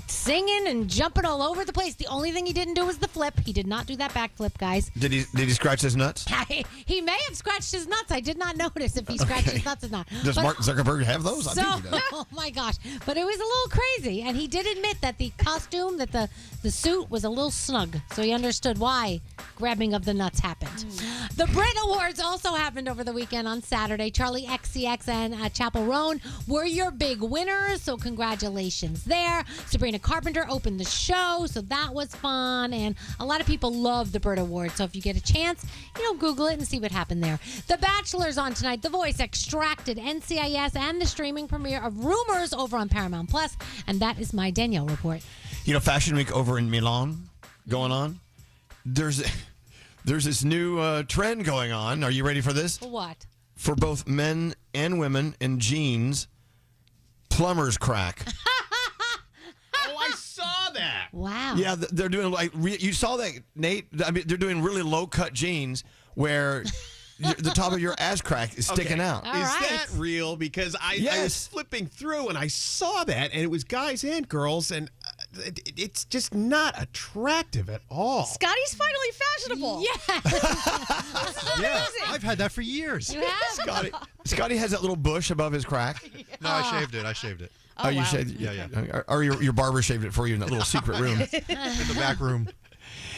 singing and jumping all over the place. The only thing he didn't do was the flip. He did not do that backflip, guys. Did he scratch his nuts? He may have scratched his nuts. I did not notice if he scratched his nuts or not. Does Mark Zuckerberg have those? So, I think he does. oh my gosh. But it was a little crazy. And he did admit that the costume, that the suit was a little snug. So he understood why grabbing of the nuts happened. The Brit Awards also happened over the weekend on Saturday. Charlie XCX and Chapel Roan were your big winners. So congratulations there. Sabrina Carpenter opened the show. So that was fun. And a lot of people love the Brit Awards. So if you get a chance, Google it and see what happened there. The Bachelor's on tonight. The Voice, Extracted, NCIS, and the streaming premiere of Rumors over on Paramount Plus. And that is my Danielle report. Fashion Week over in Milan going on. There's this new trend going on. Are you ready for this? For what? For both men and women in jeans, plumber's crack. Oh, I saw that. Wow. Yeah, they're doing you saw that, Nate? I mean, they're doing really low cut jeans where the top of your ass crack is sticking out. Is that real? Because I was flipping through and I saw that, and it was guys and girls, and it's just not attractive at all. Scotty's finally fashionable. Yeah, I've had that for years. You have? Scotty has that little bush above his crack. No, I shaved it. Oh, you shaved it? Yeah. Or your barber shaved it for you in that little secret room. In the back room.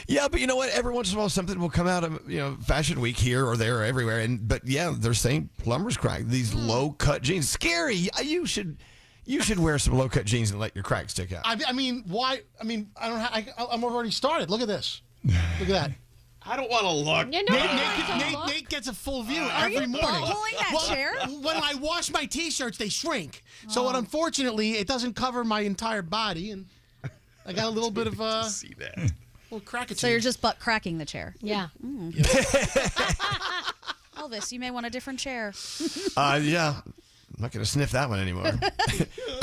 Yeah, but you know what? Every once in a while, something will come out of Fashion Week here or there or everywhere. But they're saying plumber's crack. These low cut jeans, Skeery. You should wear some low cut jeans and let your crack stick out. I mean, why? I mean, I'm already started. Look at this. Look at that. I don't want to look. Nate gets a full view every morning. Pulling that chair? When I wash my T-shirts, they shrink. So unfortunately, it doesn't cover my entire body, and I got a little bit of see that. Well, crack it. So you're just butt cracking the chair. Yeah. Elvis, you may want a different chair. Yeah. I'm not going to sniff that one anymore.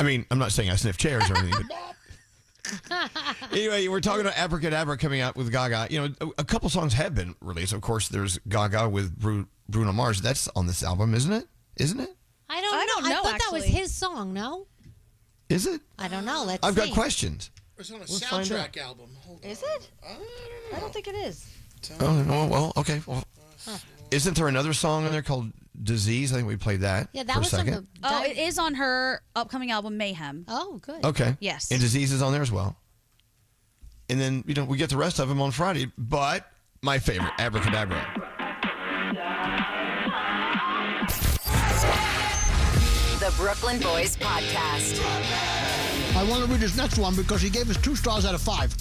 I mean, I'm not saying I sniff chairs or anything. Anyway, we're talking about Abracadabra coming out with Gaga. A couple songs have been released. Of course, there's Gaga with Bruno Mars. That's on this album, isn't it? I don't know. I thought that was his song, no? Is it? I don't know. Let's I've see. got questions. It's on a soundtrack album. Is it? I don't think it is. Oh, no, well, okay. Well, isn't there another song in there called Disease? I think we played that. Yeah, that for was a on second. the. It is on her upcoming album, Mayhem. Oh, good. Okay. Yes. And Disease is on there as well. And then, we get the rest of them on Friday. But my favorite, Abracadabra. The Brooklyn Boys Podcast. I want to read this next one because he gave us 2 stars out of 5.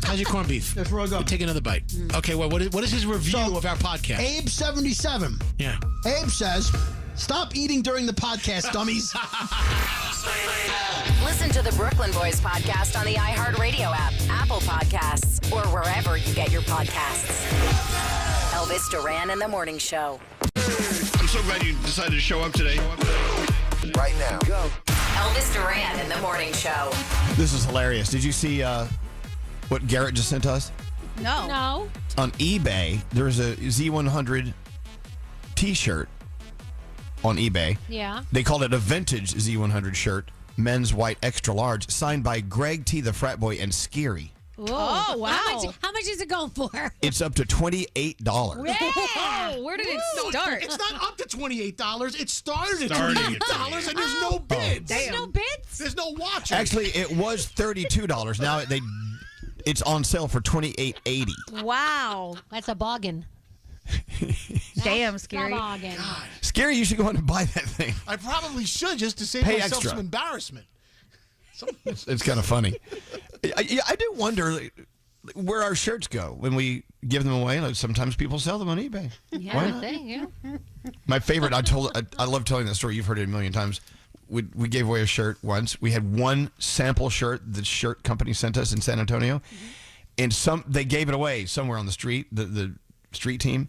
How's your corned beef? That's where I go. Take another bite. Okay, well, what is his review of our podcast? Abe77. Yeah. Abe says, stop eating during the podcast, dummies. Listen to the Brooklyn Boys Podcast on the iHeartRadio app, Apple Podcasts, or wherever you get your podcasts. Elvis Duran in the Morning Show. I'm so glad you decided to show up today. Right now. Go. Elvis Duran in the Morning Show. This is hilarious. Did you see what Garrett just sent us? No. No. On eBay, there's a Z100 T-shirt on eBay. Yeah. They called it a vintage Z100 shirt, men's white extra large, signed by Greg T. the Frat Boy and Skeery. Oh, wow. How much is it going for? It's up to $28. Oh, where did it start? It's not up to $28. It started at Starting $28, at and there's no bids. There's no bids? There's no watch. Actually, it was $32. Now it's on sale for $28.80. Wow. That's a bargain. Damn, Skeery. Skeery, you should go in and buy that thing. I probably should just to save Pay myself extra. some embarrassment. It's kind of funny. I do wonder where our shirts go when we give them away. Like, sometimes people sell them on eBay. Yeah, Why not? yeah. My favorite, I love telling that story. You've heard it a million times. We gave away a shirt once. We had one sample shirt the shirt company sent us in San Antonio, and they gave it away somewhere on the street, the street team,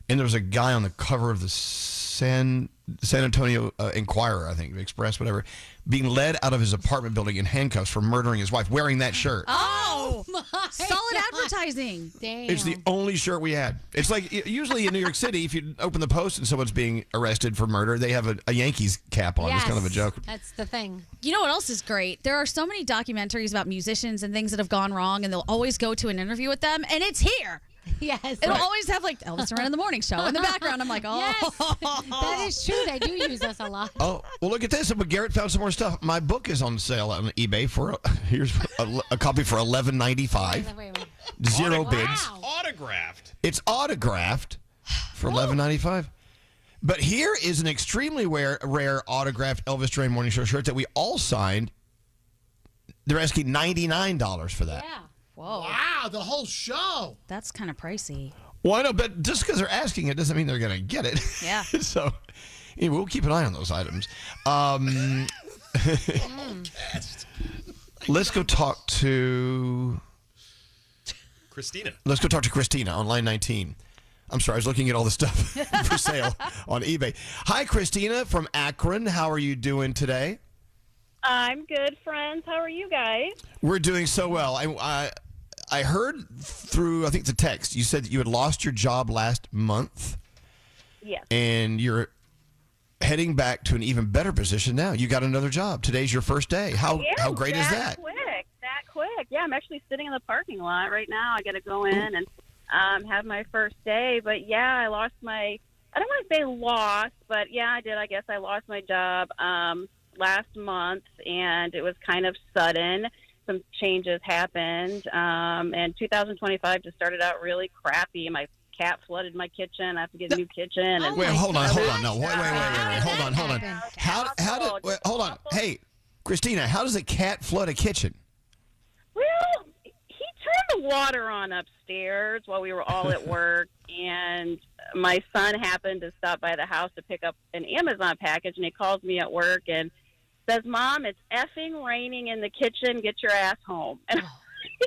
and there was a guy on the cover of the San Antonio Inquirer, I think, Express, whatever, being led out of his apartment building in handcuffs for murdering his wife, wearing that shirt. Oh, solid advertising. Damn. It's the only shirt we had. It's like usually in New York City, if you open the Post and someone's being arrested for murder, they have a Yankees cap on. It's kind of a joke. That's the thing. You know what else is great? There are so many documentaries about musicians and things that have gone wrong, and they'll always go to an interview with them, and it's here. Yes. It'll always have like Elvis Duran in the morning show in the background. I'm like, oh. Yes, that is true. They do use us a lot. Oh, well, look at this. Garrett found some more stuff. My book is on sale on eBay for here's a copy for $11.95. Wait. Zero bids. Autographed. It's autographed for $11.95. But here is an extremely rare autographed Elvis Duran Morning Show shirt that we all signed. They're asking $99 for that. Yeah. Whoa. Wow, the whole show. That's kind of pricey. Well, I know, but just because they're asking it doesn't mean they're going to get it. Yeah. So anyway, we'll keep an eye on those items. Let's go talk to Christina. Let's go talk to Christina on line 19. I'm sorry, I was looking at all the stuff for sale on eBay. Hi, Christina from Akron. How are you doing today? I'm good, friends. How are you guys? We're doing so well. I heard through, I think, the text, you said that you had lost your job last month. Yes. And you're heading back to an even better position now. You got another job. Today's your first day. How great is that? That quick. Yeah, I'm actually sitting in the parking lot right now. I got to go in and have my first day. But, yeah, I lost I don't want to say lost, but, yeah, I did. I guess I lost my job last month, and it was kind of sudden. Some changes happened, and 2025 just started out really crappy. My cat flooded my kitchen. I have to get a new kitchen. And Wait, hold on. No, wait. Hold on. Hold on. Hey, Christina, how does a cat flood a kitchen? Well, he turned the water on upstairs while we were all at work, and my son happened to stop by the house to pick up an Amazon package, and he calls me at work and says, "Mom, it's effing raining in the kitchen. Get your ass home."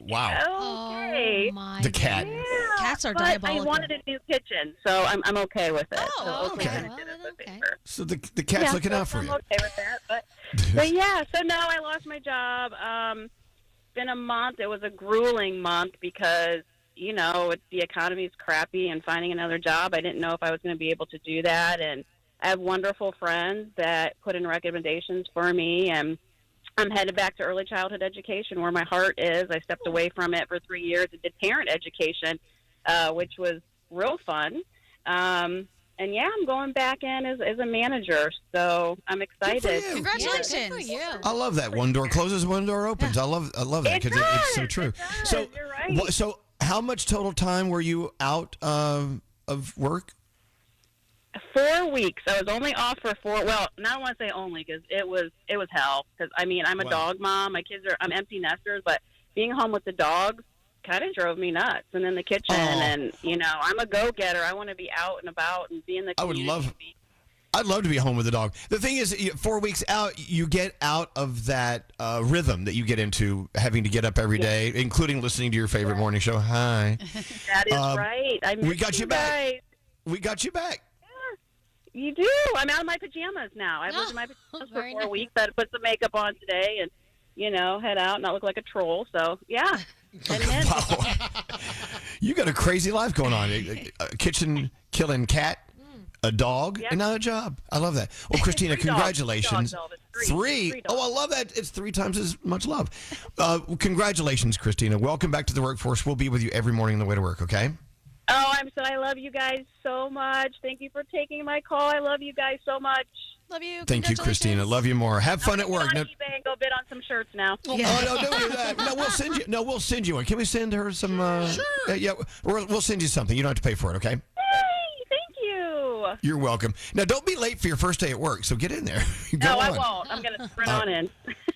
Wow. Okay. The cat. Yeah, Cats are but diabolical. I wanted a new kitchen, so I'm okay with it. Oh, so okay. kind of did us a favor. So the cat's looking out for I'm you. okay with that. But yeah, so no, I lost my job. It's been a month. It was a grueling month because, the economy's crappy and finding another job. I didn't know if I was going to be able to do that. And I have wonderful friends that put in recommendations for me. And I'm headed back to early childhood education where my heart is. I stepped away from it for 3 years and did parent education, which was real fun. And yeah, I'm going back in as a manager, so I'm excited. Congratulations! Yeah, good for you. I love that. One door closes, one door opens. I love that because it's so true. So, You're right. so how much total time were you out of work? 4 weeks. I was only off for 4. Well, I don't want to say only because it was hell. Because I'm a dog mom. I'm empty nesters, but being home with the dogs kind of drove me nuts. And in the kitchen, and I'm a go-getter. I want to be out and about and be in the community. I'd love to be home with the dog. The thing is, 4 weeks out, you get out of that rhythm that you get into having to get up every day, including listening to your favorite morning show. Hi. That is right. We got you back. We got you back. You do. I'm out of my pajamas now. I've lived in my pajamas for 4 weeks. I had to put some makeup on today and, head out and not look like a troll. So, yeah. Wow. You got a crazy life going on. A kitchen killing cat, a dog, and now a job. I love that. Well, Christina, 3 dogs. congratulations. 3 dogs, Three? Oh, I love that. It's 3 times as much love. Congratulations, Christina. Welcome back to the workforce. We'll be with you every morning on the way to work, okay? Oh, I love you guys so much. Thank you for taking my call. I love you guys so much. Love you. Thank you, Christina. Love you more. Have fun at work. Get on eBay and go bid on some shirts now. Oh, no, don't do that. No, we'll send you one. Can we send her some? Sure. Yeah, we'll send you something. You don't have to pay for it, okay? Hey, thank you. You're welcome. Now, don't be late for your first day at work, so get in there. No, I won't. I'm going to sprint on in.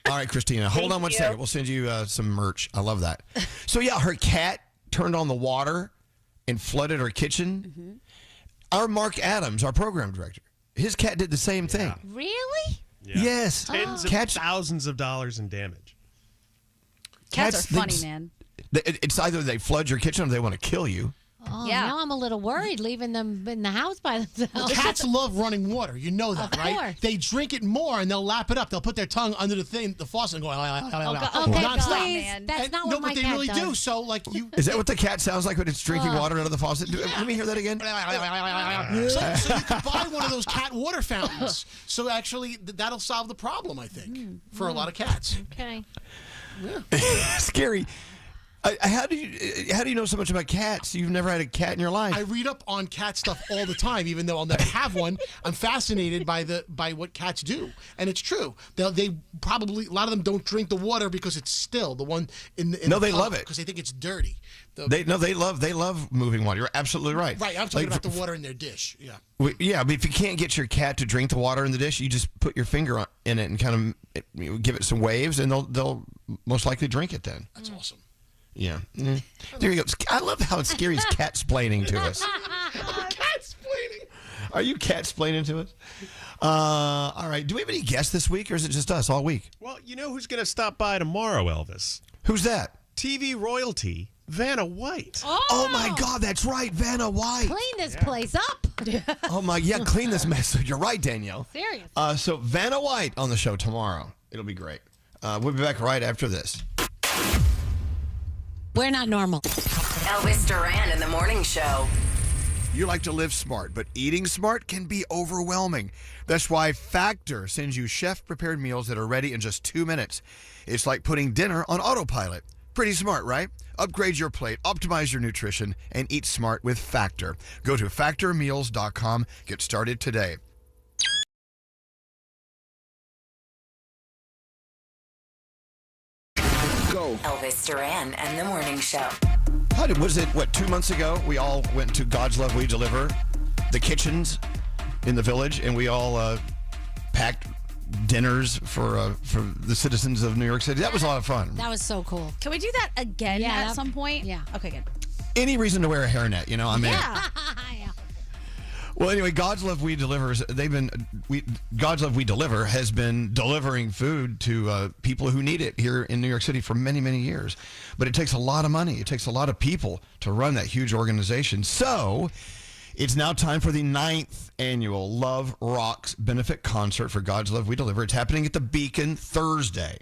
All right, Christina. Hold on one second. We'll send you some merch. I love that. So, yeah, her cat turned on the water and flooded her kitchen. Mm-hmm. Our Mark Adams, our program director, his cat did the same thing. Really? Yeah. Yes. Tens of thousands of dollars in damage. Cats are funny, man. It's either they flood your kitchen or they want to kill you. Oh, now I'm a little worried leaving them in the house by themselves. Cats love running water. You know that, Of right? course. They drink it more and they'll lap it up. They'll put their tongue under the faucet and go Okay, nonstop. please. That's not what No, my but they cat really does. do. So, like you. Is that what the cat sounds like when it's drinking water out of the faucet? Let me hear that again. So you can buy one of those cat water fountains. So actually, that'll solve the problem, I think, for a lot of cats. Okay. Scary. How do you know so much about cats? You've never had a cat in your life. I read up on cat stuff all the time, even though I'll never have one. I'm fascinated by what cats do, and it's true. They probably, a lot of them don't drink the water because it's still the one in the they love it because they think it's dirty. They love moving water. You're absolutely right. Right, I'm talking about the water in their dish. Yeah. Yeah, but if you can't get your cat to drink the water in the dish, you just put your finger in it and kind of give it some waves, and they'll most likely drink it then. That's awesome. Yeah. There you go. I love how Skeery's cat-splaining to us. Cat-splaining. Are you cat-splaining to us? All right. Do we have any guests this week, or is it just us all week? Well, you know who's going to stop by tomorrow, Elvis? Who's that? TV royalty, Vanna White. Oh my God, that's right, Vanna White. Clean this place up. Oh my, yeah, clean this mess. You're right, Danielle. Serious. So Vanna White on the show tomorrow. It'll be great. We'll be back right after this. We're not normal. Elvis Duran in the morning show. You like to live smart, but eating smart can be overwhelming. That's why Factor sends you chef-prepared meals that are ready in just 2 minutes. It's like putting dinner on autopilot. Pretty smart, right? Upgrade your plate, optimize your nutrition, and eat smart with Factor. Go to factormeals.com. Get started today. Go. Elvis Duran and the morning show. Was it, 2 months ago? We all went to God's Love We Deliver, the kitchens in the village, and we all packed dinners for the citizens of New York City. That was a lot of fun. That was so cool. Can we do that again at some point? Yeah. Okay, good. Any reason to wear a hairnet, I mean. Yeah. Well, anyway, God's Love We Deliver God's Love We Deliver has been delivering food to people who need it here in New York City for many, many years. But it takes a lot of money. It takes a lot of people to run that huge organization. So it's now time for the 9th annual Love Rocks benefit concert for God's Love We Deliver. It's happening at the Beacon Thursday.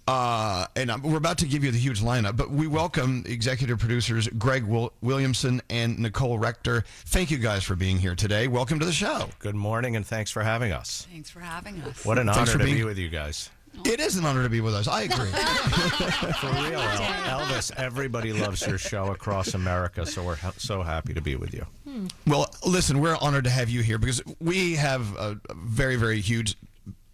And we're about to give you the huge lineup, but we welcome executive producers Greg Williamson and Nicole Rector. Thank you guys for being here today. Welcome to the show. Good morning, and thanks for having us. Thanks for having us. What an honor to be with you guys. It is an honor to be with us. I agree. For real, Elvis, everybody loves your show across America, so we're so happy to be with you. Well, listen, we're honored to have you here because we have a very, very huge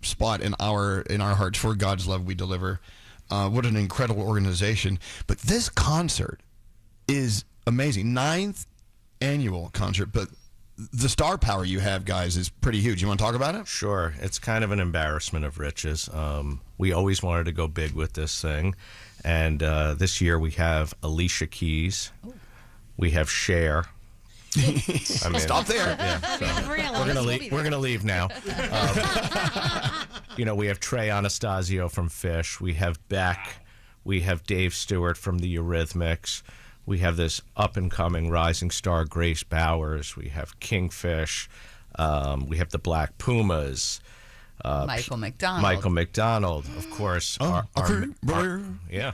spot in our hearts for God's Love We Deliver. What an incredible organization. But this concert is amazing. 9th annual concert, but the star power you have, guys, is pretty huge. You want to talk about it? Sure. It's kind of an embarrassment of riches. We always wanted to go big with this thing. And this year we have Alicia Keys. We have Cher. I mean, stop there. Yeah, so we're gonna leave now. We have Trey Anastasio from Fish. We have Beck. We have Dave Stewart from the Eurythmics. We have this up-and-coming rising star, Grace Bowers. We have Kingfish. We have the Black Pumas. Michael McDonald. Michael McDonald, of course. Yeah.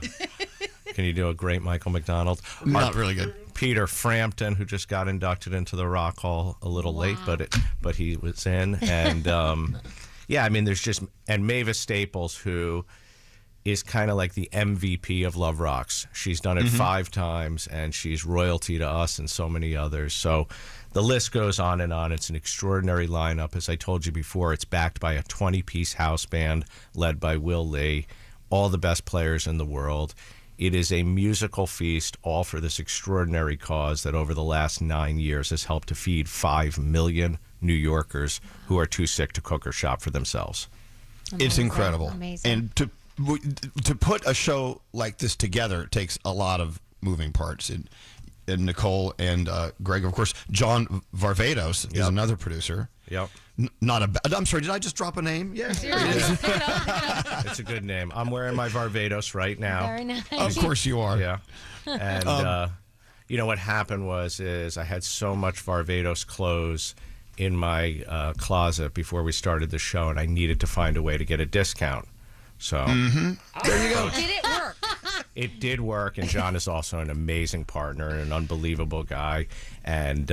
Can you do a great Michael McDonald? Not really good. Peter Frampton, who just got inducted into the Rock Hall a little late, but he was in. And Yeah, I mean, there's just, and Mavis Staples, who is kind of like the MVP of Love Rocks. She's done it 5 times, and she's royalty to us and so many others. So the list goes on and on. It's an extraordinary lineup. As I told you before, it's backed by a 20-piece house band led by Will Lee, all the best players in the world. It is a musical feast, all for this extraordinary cause that over the last 9 years has helped to feed 5 million New Yorkers who are too sick to cook or shop for themselves. It's incredible. Amazing. And to put a show like this together takes a lot of moving parts. And Nicole and Greg, of course, John Varvatos is another producer. Yep. I'm sorry, did I just drop a name? Yes. It's a good name. I'm wearing my Varvatos right now. Very nice. Of course you are. Yeah. And, you know, what happened is I had so much Varvatos clothes in my closet before we started the show, and I needed to find a way to get a discount. So there you go. Did it work? It did work, and John is also an amazing partner and an unbelievable guy. And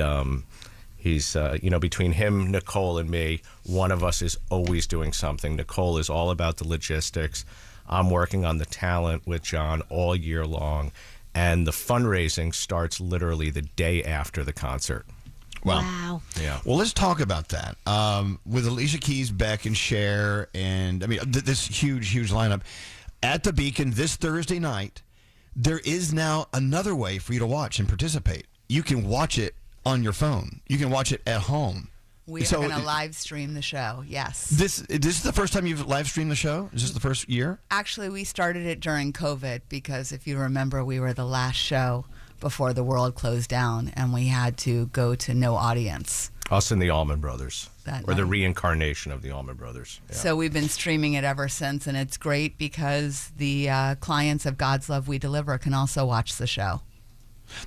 he's, you know, between him, Nicole, and me, one of us is always doing something. Nicole is all about the logistics. I'm working on the talent with John all year long, and the fundraising starts literally the day after the concert. Wow. Yeah. Well, let's talk about that. With Alicia Keys, Beck, and Cher, and I mean, this huge lineup at the Beacon this Thursday night, there is now another way for you to watch and participate. You can watch it on your phone. You can watch it at home. We are going to live stream the show, yes. This is the first time you've live streamed the show? Is this the first year? Actually, we started it during COVID because if you remember, we were the last show before the world closed down, and we had to go to no audience. Us and the Allman Brothers, or the reincarnation of the Allman Brothers. Yeah. So we've been streaming it ever since, and it's great because the clients of God's Love We Deliver can also watch the show.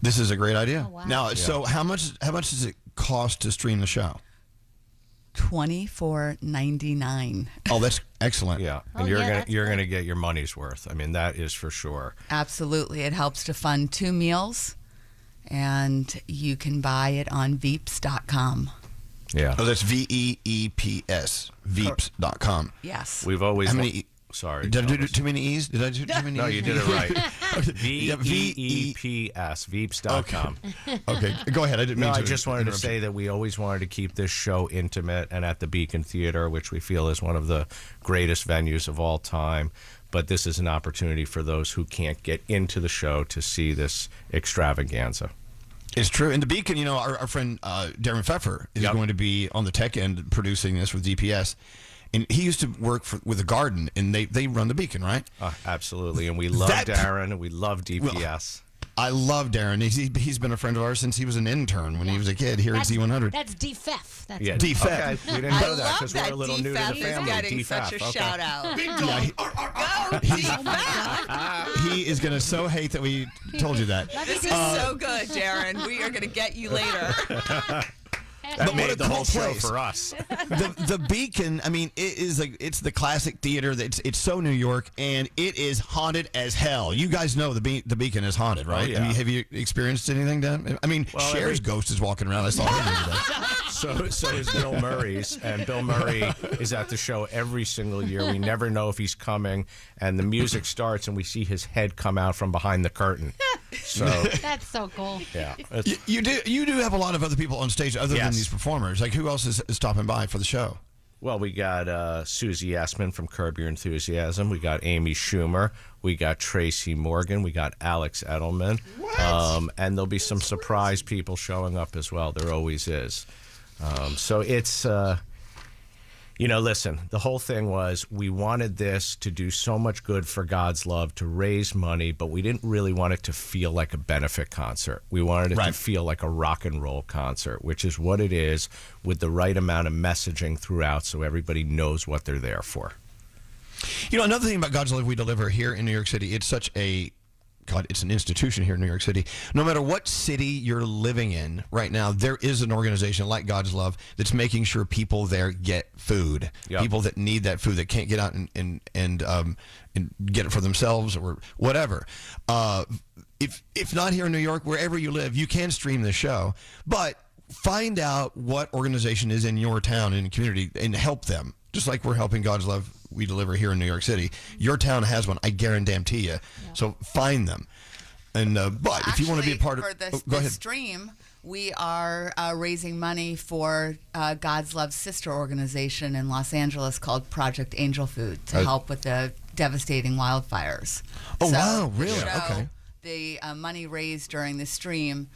This is a great idea. Oh, wow. Now, Yeah. so how much does it cost to stream the show? $24.99. Oh, that's excellent. Yeah, and you're gonna get your money's worth. I mean, that is for sure. Absolutely. It helps to fund 2 meals, and you can buy it on Veeps.com. Yeah. Oh, that's VEEPS. Veeps.com. Yes. We've always. How many? Sorry. Did I do too many E's? Did I do too many? No, E's? you did it right. Yeah, VEEPS. Veeps.com. Okay, go ahead. I didn't mean No, to. I just wanted to interrupt say that we always wanted to keep this show intimate and at the Beacon Theater, which we feel is one of the greatest venues of all time. But this is an opportunity for those who can't get into the show to see this extravaganza. It's true. And the Beacon, you know, our friend Darren Pfeffer is going to be on the tech end producing this with DPS. And he used to work with the Garden, and they run the Beacon, right? Absolutely. And we love Darren, and we love DPS. I love Darren. He's been a friend of ours since he was an intern when he was a kid here at Z100. That's DFEF. That's Yeah, DFEF. Okay. We didn't know that because we're a little new to the family. is getting DFEF. such a Okay. shout out. Big dog. He is going to so hate that we told you that. This is so good, Darren. We are going to get you later. That made what a the cool whole show place. for us. The Beacon, I mean, it's the classic theater. It's so New York, and it is haunted as hell. You guys know the Beacon is haunted, right? Oh, yeah. I mean, have you experienced anything, Dan? I mean, Well, Cher's ghost is walking around. I saw him today. So is Bill Murray's, and Bill Murray is at the show every single year. We never know if he's coming, and the music starts, and we see his head come out from behind the curtain. So That's so cool. yeah, You do have a lot of other people on stage other than these performers. Like, who else is stopping by for the show? Well, we got Susie Essman from Curb Your Enthusiasm. We got Amy Schumer. We got Tracy Morgan. We got Alex Edelman. And there'll be some surprise people showing up as well. There always is. So it's, you know, listen, the whole thing was we wanted this to do so much good for God's love, to raise money, but we didn't really want it to feel like a benefit concert. We wanted it to feel like a rock and roll concert, which is what it is, with the right amount of messaging throughout so everybody knows what they're there for. You know, another thing about God's Love We Deliver here in New York City, it's such a, God, it's an institution here in New York City. No matter what city you're living in right now, there is an organization like God's Love that's making sure people there get food. Yep. People that need that food, that can't get out and get it for themselves or whatever. If not here in New York, wherever you live, you can stream the show. But find out what organization is in your town and community and help them. Just like we're helping God's Love We Deliver here in New York City. Your town has one, I guarantee you. So find them. And but if you want to be a part of go ahead. Stream, we are raising money for God's Love sister organization in Los Angeles called Project Angel Food to help with the devastating wildfires. Oh, wow, really? Okay. The money raised during the stream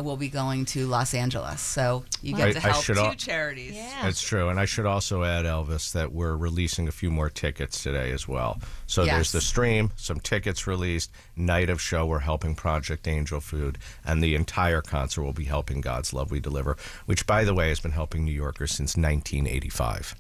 will be going to Los Angeles. So you get to help two charities. It's true. And I should also add, Elvis, that we're releasing a few more tickets today as well. So there's the stream, some tickets released, night of show, we're helping Project Angel Food, and the entire concert will be helping God's Love We Deliver, which, by the way, has been helping New Yorkers since 1985.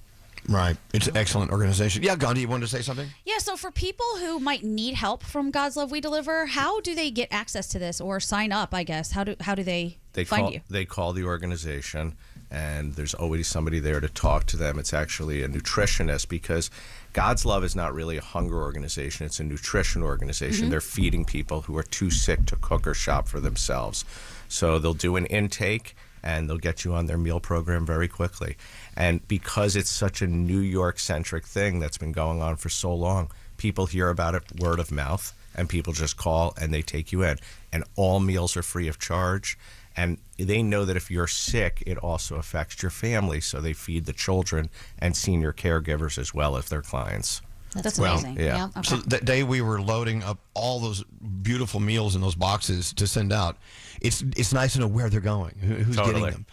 Right. It's an excellent organization. Yeah, Gandhi, you wanted to say something? Yeah, so for people who might need help from God's Love We Deliver, how do they get access to this or sign up, I guess? How do they find you? They call the organization, and there's always somebody there to talk to them. It's actually a nutritionist, because God's Love is not really a hunger organization. It's a nutrition organization. They're feeding people who are too sick to cook or shop for themselves. So they'll do an intake, and they'll get you on their meal program very quickly. And because it's such a New York-centric thing that's been going on for so long, people hear about it word of mouth, and people just call, and they take you in. And all meals are free of charge. And they know that if you're sick, it also affects your family, so they feed the children and senior caregivers as well as their clients. That's amazing. Yeah. Okay. So that day we were loading up all those beautiful meals in those boxes to send out. It's nice to know where they're going, who's getting them.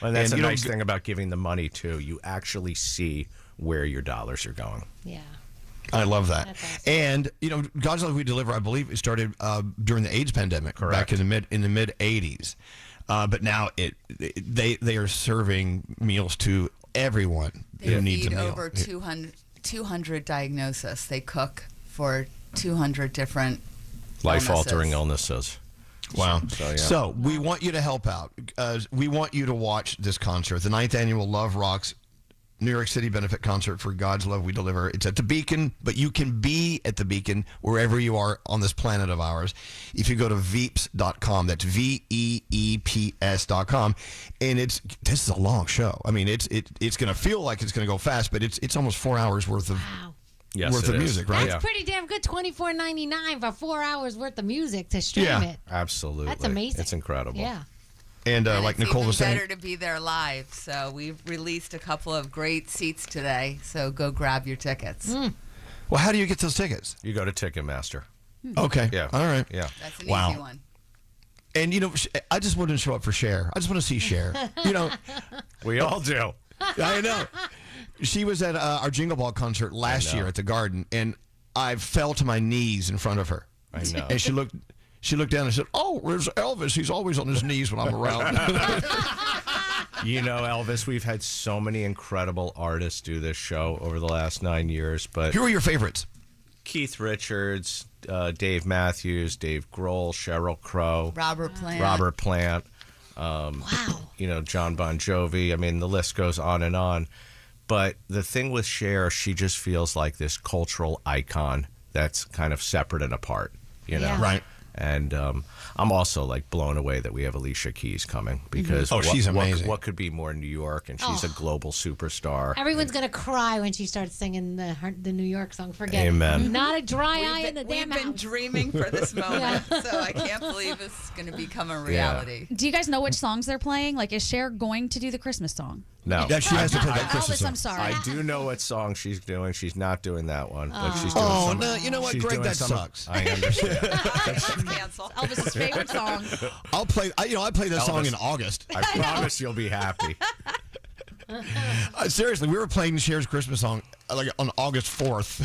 And that's a nice thing about giving the money, too. You actually see where your dollars are going. Yeah. I love that. Awesome. And, God's Love We Deliver, I believe it started during the AIDS pandemic. Correct. Back in the mid 80s. But now they are serving meals to everyone who needs a meal. Over 200 diagnoses. They cook for 200 different life-altering illnesses. Wow. So, So we want you to help out. We want you to watch this concert, the 9th annual Love Rocks New York City benefit concert for God's Love We Deliver. It's at the Beacon, but you can be at the Beacon wherever you are on this planet of ours. If you go to veeps.com, that's VEEPS.com, and this is a long show. I mean, it's going to feel like it's going to go fast, but it's almost 4 hours worth of music, right? That's pretty damn good. $24.99 for 4 hours worth of music to stream it. Absolutely. That's amazing. It's incredible. Yeah. And like Nicole was saying, better to be there live. So we've released a couple of great seats today. So go grab your tickets. Well, how do you get those tickets? You go to Ticketmaster. Okay. Yeah. All right. Yeah. That's an easy one. And I just wanted to show up for Cher. I just want to see Cher. We all do. I know. She was at our Jingle Ball concert last year at the Garden, and I fell to my knees in front of her. I know. And she looked down and said, "Oh, where's Elvis? He's always on his knees when I'm around." Elvis, we've had so many incredible artists do this show over the last 9 years. But who are your favorites? Keith Richards, Dave Matthews, Dave Grohl, Sheryl Crow, Robert Plant. John Bon Jovi. I mean, the list goes on and on. But the thing with Cher, she just feels like this cultural icon that's kind of separate and apart, Yeah. Right. And I'm also blown away that we have Alicia Keys coming, because she's amazing. What could be more New York? And she's a global superstar. Everyone's going to cry when she starts singing the New York song. Forget Amen. it. Not a dry eye in the damn We've been house. dreaming for this moment, so I can't believe it's going to become a reality. Do you guys know which songs they're playing? Is Cher going to do the Christmas song? No. She has to play that Christmas Elvis, song. I'm sorry. I do know what song she's doing. She's not doing that one. But she's doing no, you know what, she's Greg, doing that sucks. I understand. Cancel. Elvis's favorite song. I'll play. I play that song in August. I promise you'll be happy. Seriously, we were playing Cher's Christmas song on August 4th.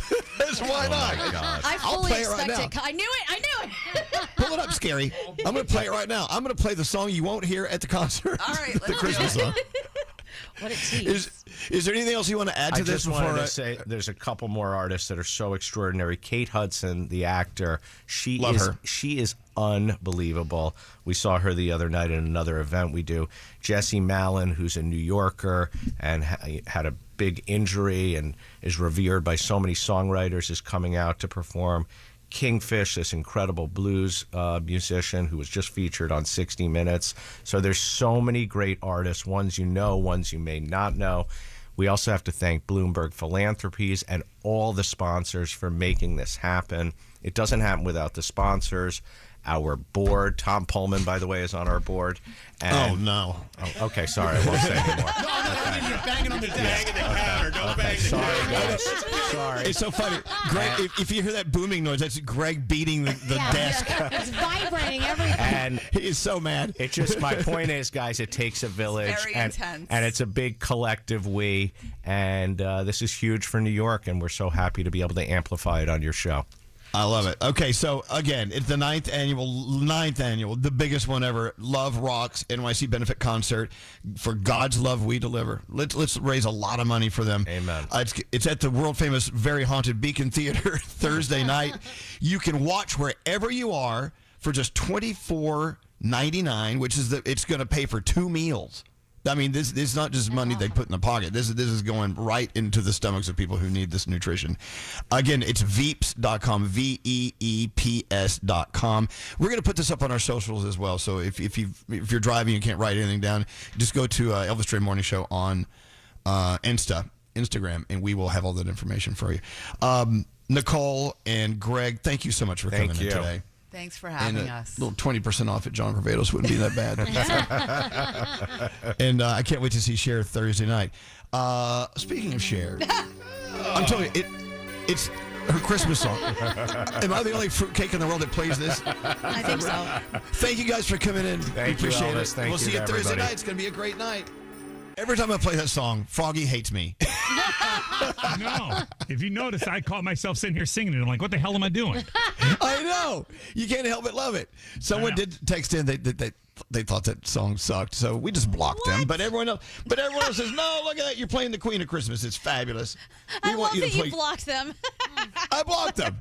Why not? My God. I I'll fully play it right expect now. it. I knew it. Pull it up, Skeery. I'm going to play it right now. I'm going to play the song you won't hear at the concert. All right, the let's Christmas do it. song. What a tease. Is there anything else you want to add to I this? just wanted to say there's a couple more artists that are so extraordinary. Kate Hudson, the actor, Love her. She is unbelievable. We saw her the other night in another event we do. Jesse Malin, who's a New Yorker and had a big injury and is revered by so many songwriters, is coming out to perform. Kingfish, this incredible blues musician who was just featured on 60 Minutes. So there's so many great artists, ones you know, ones you may not know. We also have to thank Bloomberg Philanthropies and all the sponsors for making this happen. It doesn't happen without the sponsors. Our board, Tom Pullman, by the way, is on our board. And, oh, no. Oh, okay, sorry. I won't say anymore. No, you're banging on the desk. Banging the counter. Don't bang the Sorry, counter. guys. Sorry. It's so funny. Greg, if you hear that booming noise, that's Greg beating the desk. It's vibrating everything. And he is so mad. It just, my point is, guys, it takes a village. Very and, intense. And it's a big collective we. And this is huge for New York, and we're so happy to be able to amplify it on your show. I love it. Okay, so again, it's the ninth annual, the biggest one ever, Love Rocks NYC benefit concert for God's Love We Deliver. Let's raise a lot of money for them. Amen. It's at the world famous, very haunted Beacon Theater Thursday night. You can watch wherever you are for just $24.99, which is it's going to pay for 2 meals. I mean, this is not just money they put in the pocket. This is going right into the stomachs of people who need this nutrition. Again, it's veeps.com, VEEPS.com. We're going to put this up on our socials as well. So if you're driving, you can't write anything down, just go to Elvis Duran Morning Show on Instagram, and we will have all that information for you. Nicole and Greg, thank you so much for coming in today. Thanks for having us. A little 20% off at John Varvatos wouldn't be that bad. And I can't wait to see Cher Thursday night. Speaking of Cher, I'm telling you, it's her Christmas song. Am I the only fruitcake in the world that plays this? I think so. Thank you guys for coming in. Thank you, appreciate Elvis. it. Thank we'll you see you to Thursday everybody. night. It's going to be a great night. Every time I play that song, Froggy hates me. No. If you notice, I caught myself sitting here singing it. I'm like, what the hell am I doing? I know. You can't help but love it. Someone did text in. They thought that song sucked, so we just blocked them. But everyone else says, no, look at that. You're playing the Queen of Christmas. It's fabulous. I love that you blocked them. I blocked them.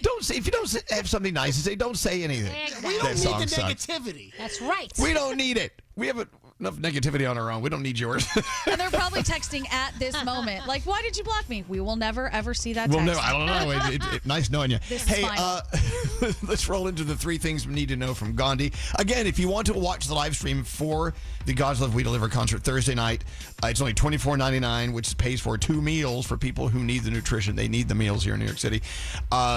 Don't say, if you don't have something nice to say, don't say anything. Exactly. We don't That need song the sucks. negativity. That's right. We don't need it. We have enough negativity on our own. We don't need yours. And they're probably texting at this moment, like, why did you block me? We will never, ever see that Well, text. no, I don't know. Nice knowing you. This is Hey, fine. let's roll into the 3 things we need to know from Gandhi. Again, if you want to watch the live stream for the God's Love We Deliver concert Thursday night, it's only $24.99, which pays for 2 meals for people who need the nutrition. They need the meals here in New York City.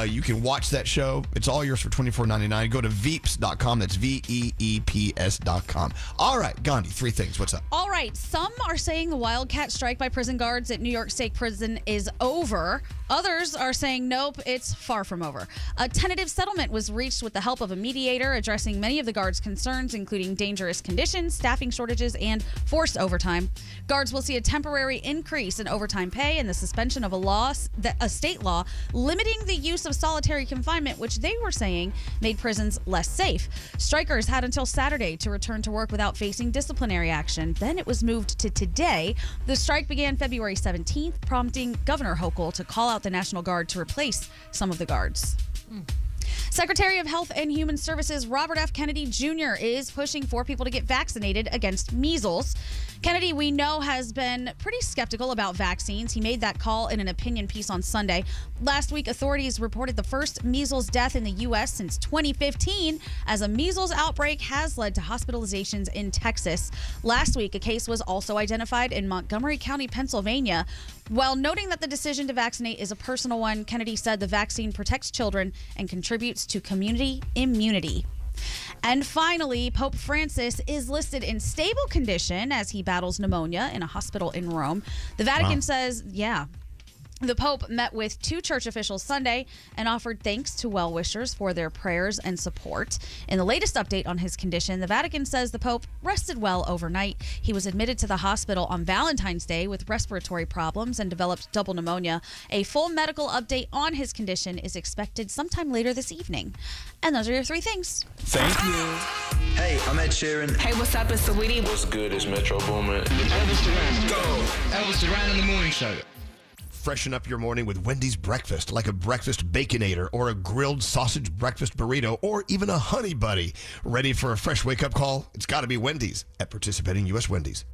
You can watch that show. It's all yours for $24.99. Go to veeps.com. That's VEEPS.com. All right, Gandhi, 3 things. What's up? All right. Some are saying the wildcat strike by prison guards at New York State Prison is over. Others are saying, nope, it's far from over. A tentative settlement was reached with the help of a mediator addressing many of the guards' concerns, including dangerous conditions, staffing shortages, and forced overtime. Guards will see a temporary increase in overtime pay and the suspension of a state law limiting the use of solitary confinement, which they were saying made prisons less safe. Strikers had until Saturday to return to work without facing disciplinary action. Then it was moved to today. The strike began February 17th, prompting Governor Hochul to call out the National Guard to replace some of the guards. Secretary of Health and Human Services Robert F. Kennedy Jr. is pushing for people to get vaccinated against measles. Kennedy, we know, has been pretty skeptical about vaccines. He made that call in an opinion piece on Sunday. Last week, authorities reported the first measles death in the U.S. since 2015, as a measles outbreak has led to hospitalizations in Texas. Last week, a case was also identified in Montgomery County, Pennsylvania. While noting that the decision to vaccinate is a personal one, Kennedy said the vaccine protects children and contributes to community immunity. And finally, Pope Francis is listed in stable condition as he battles pneumonia in a hospital in Rome. The Vatican says, the Pope met with 2 church officials Sunday and offered thanks to well-wishers for their prayers and support. In the latest update on his condition, the Vatican says the Pope rested well overnight. He was admitted to the hospital on Valentine's Day with respiratory problems and developed double pneumonia. A full medical update on his condition is expected sometime later this evening. And those are your 3 things. Thank you. Hey, I'm Ed Sheeran. Hey, what's up? It's Saweetie. What's good? It's Metro Boomin. Elvis Duran. Go! Elvis Duran in the Morning Show. Freshen up your morning with Wendy's breakfast, like a breakfast Baconator or a grilled sausage breakfast burrito or even a honey buddy. Ready for a fresh wake-up call? It's got to be Wendy's at participating U.S. Wendy's.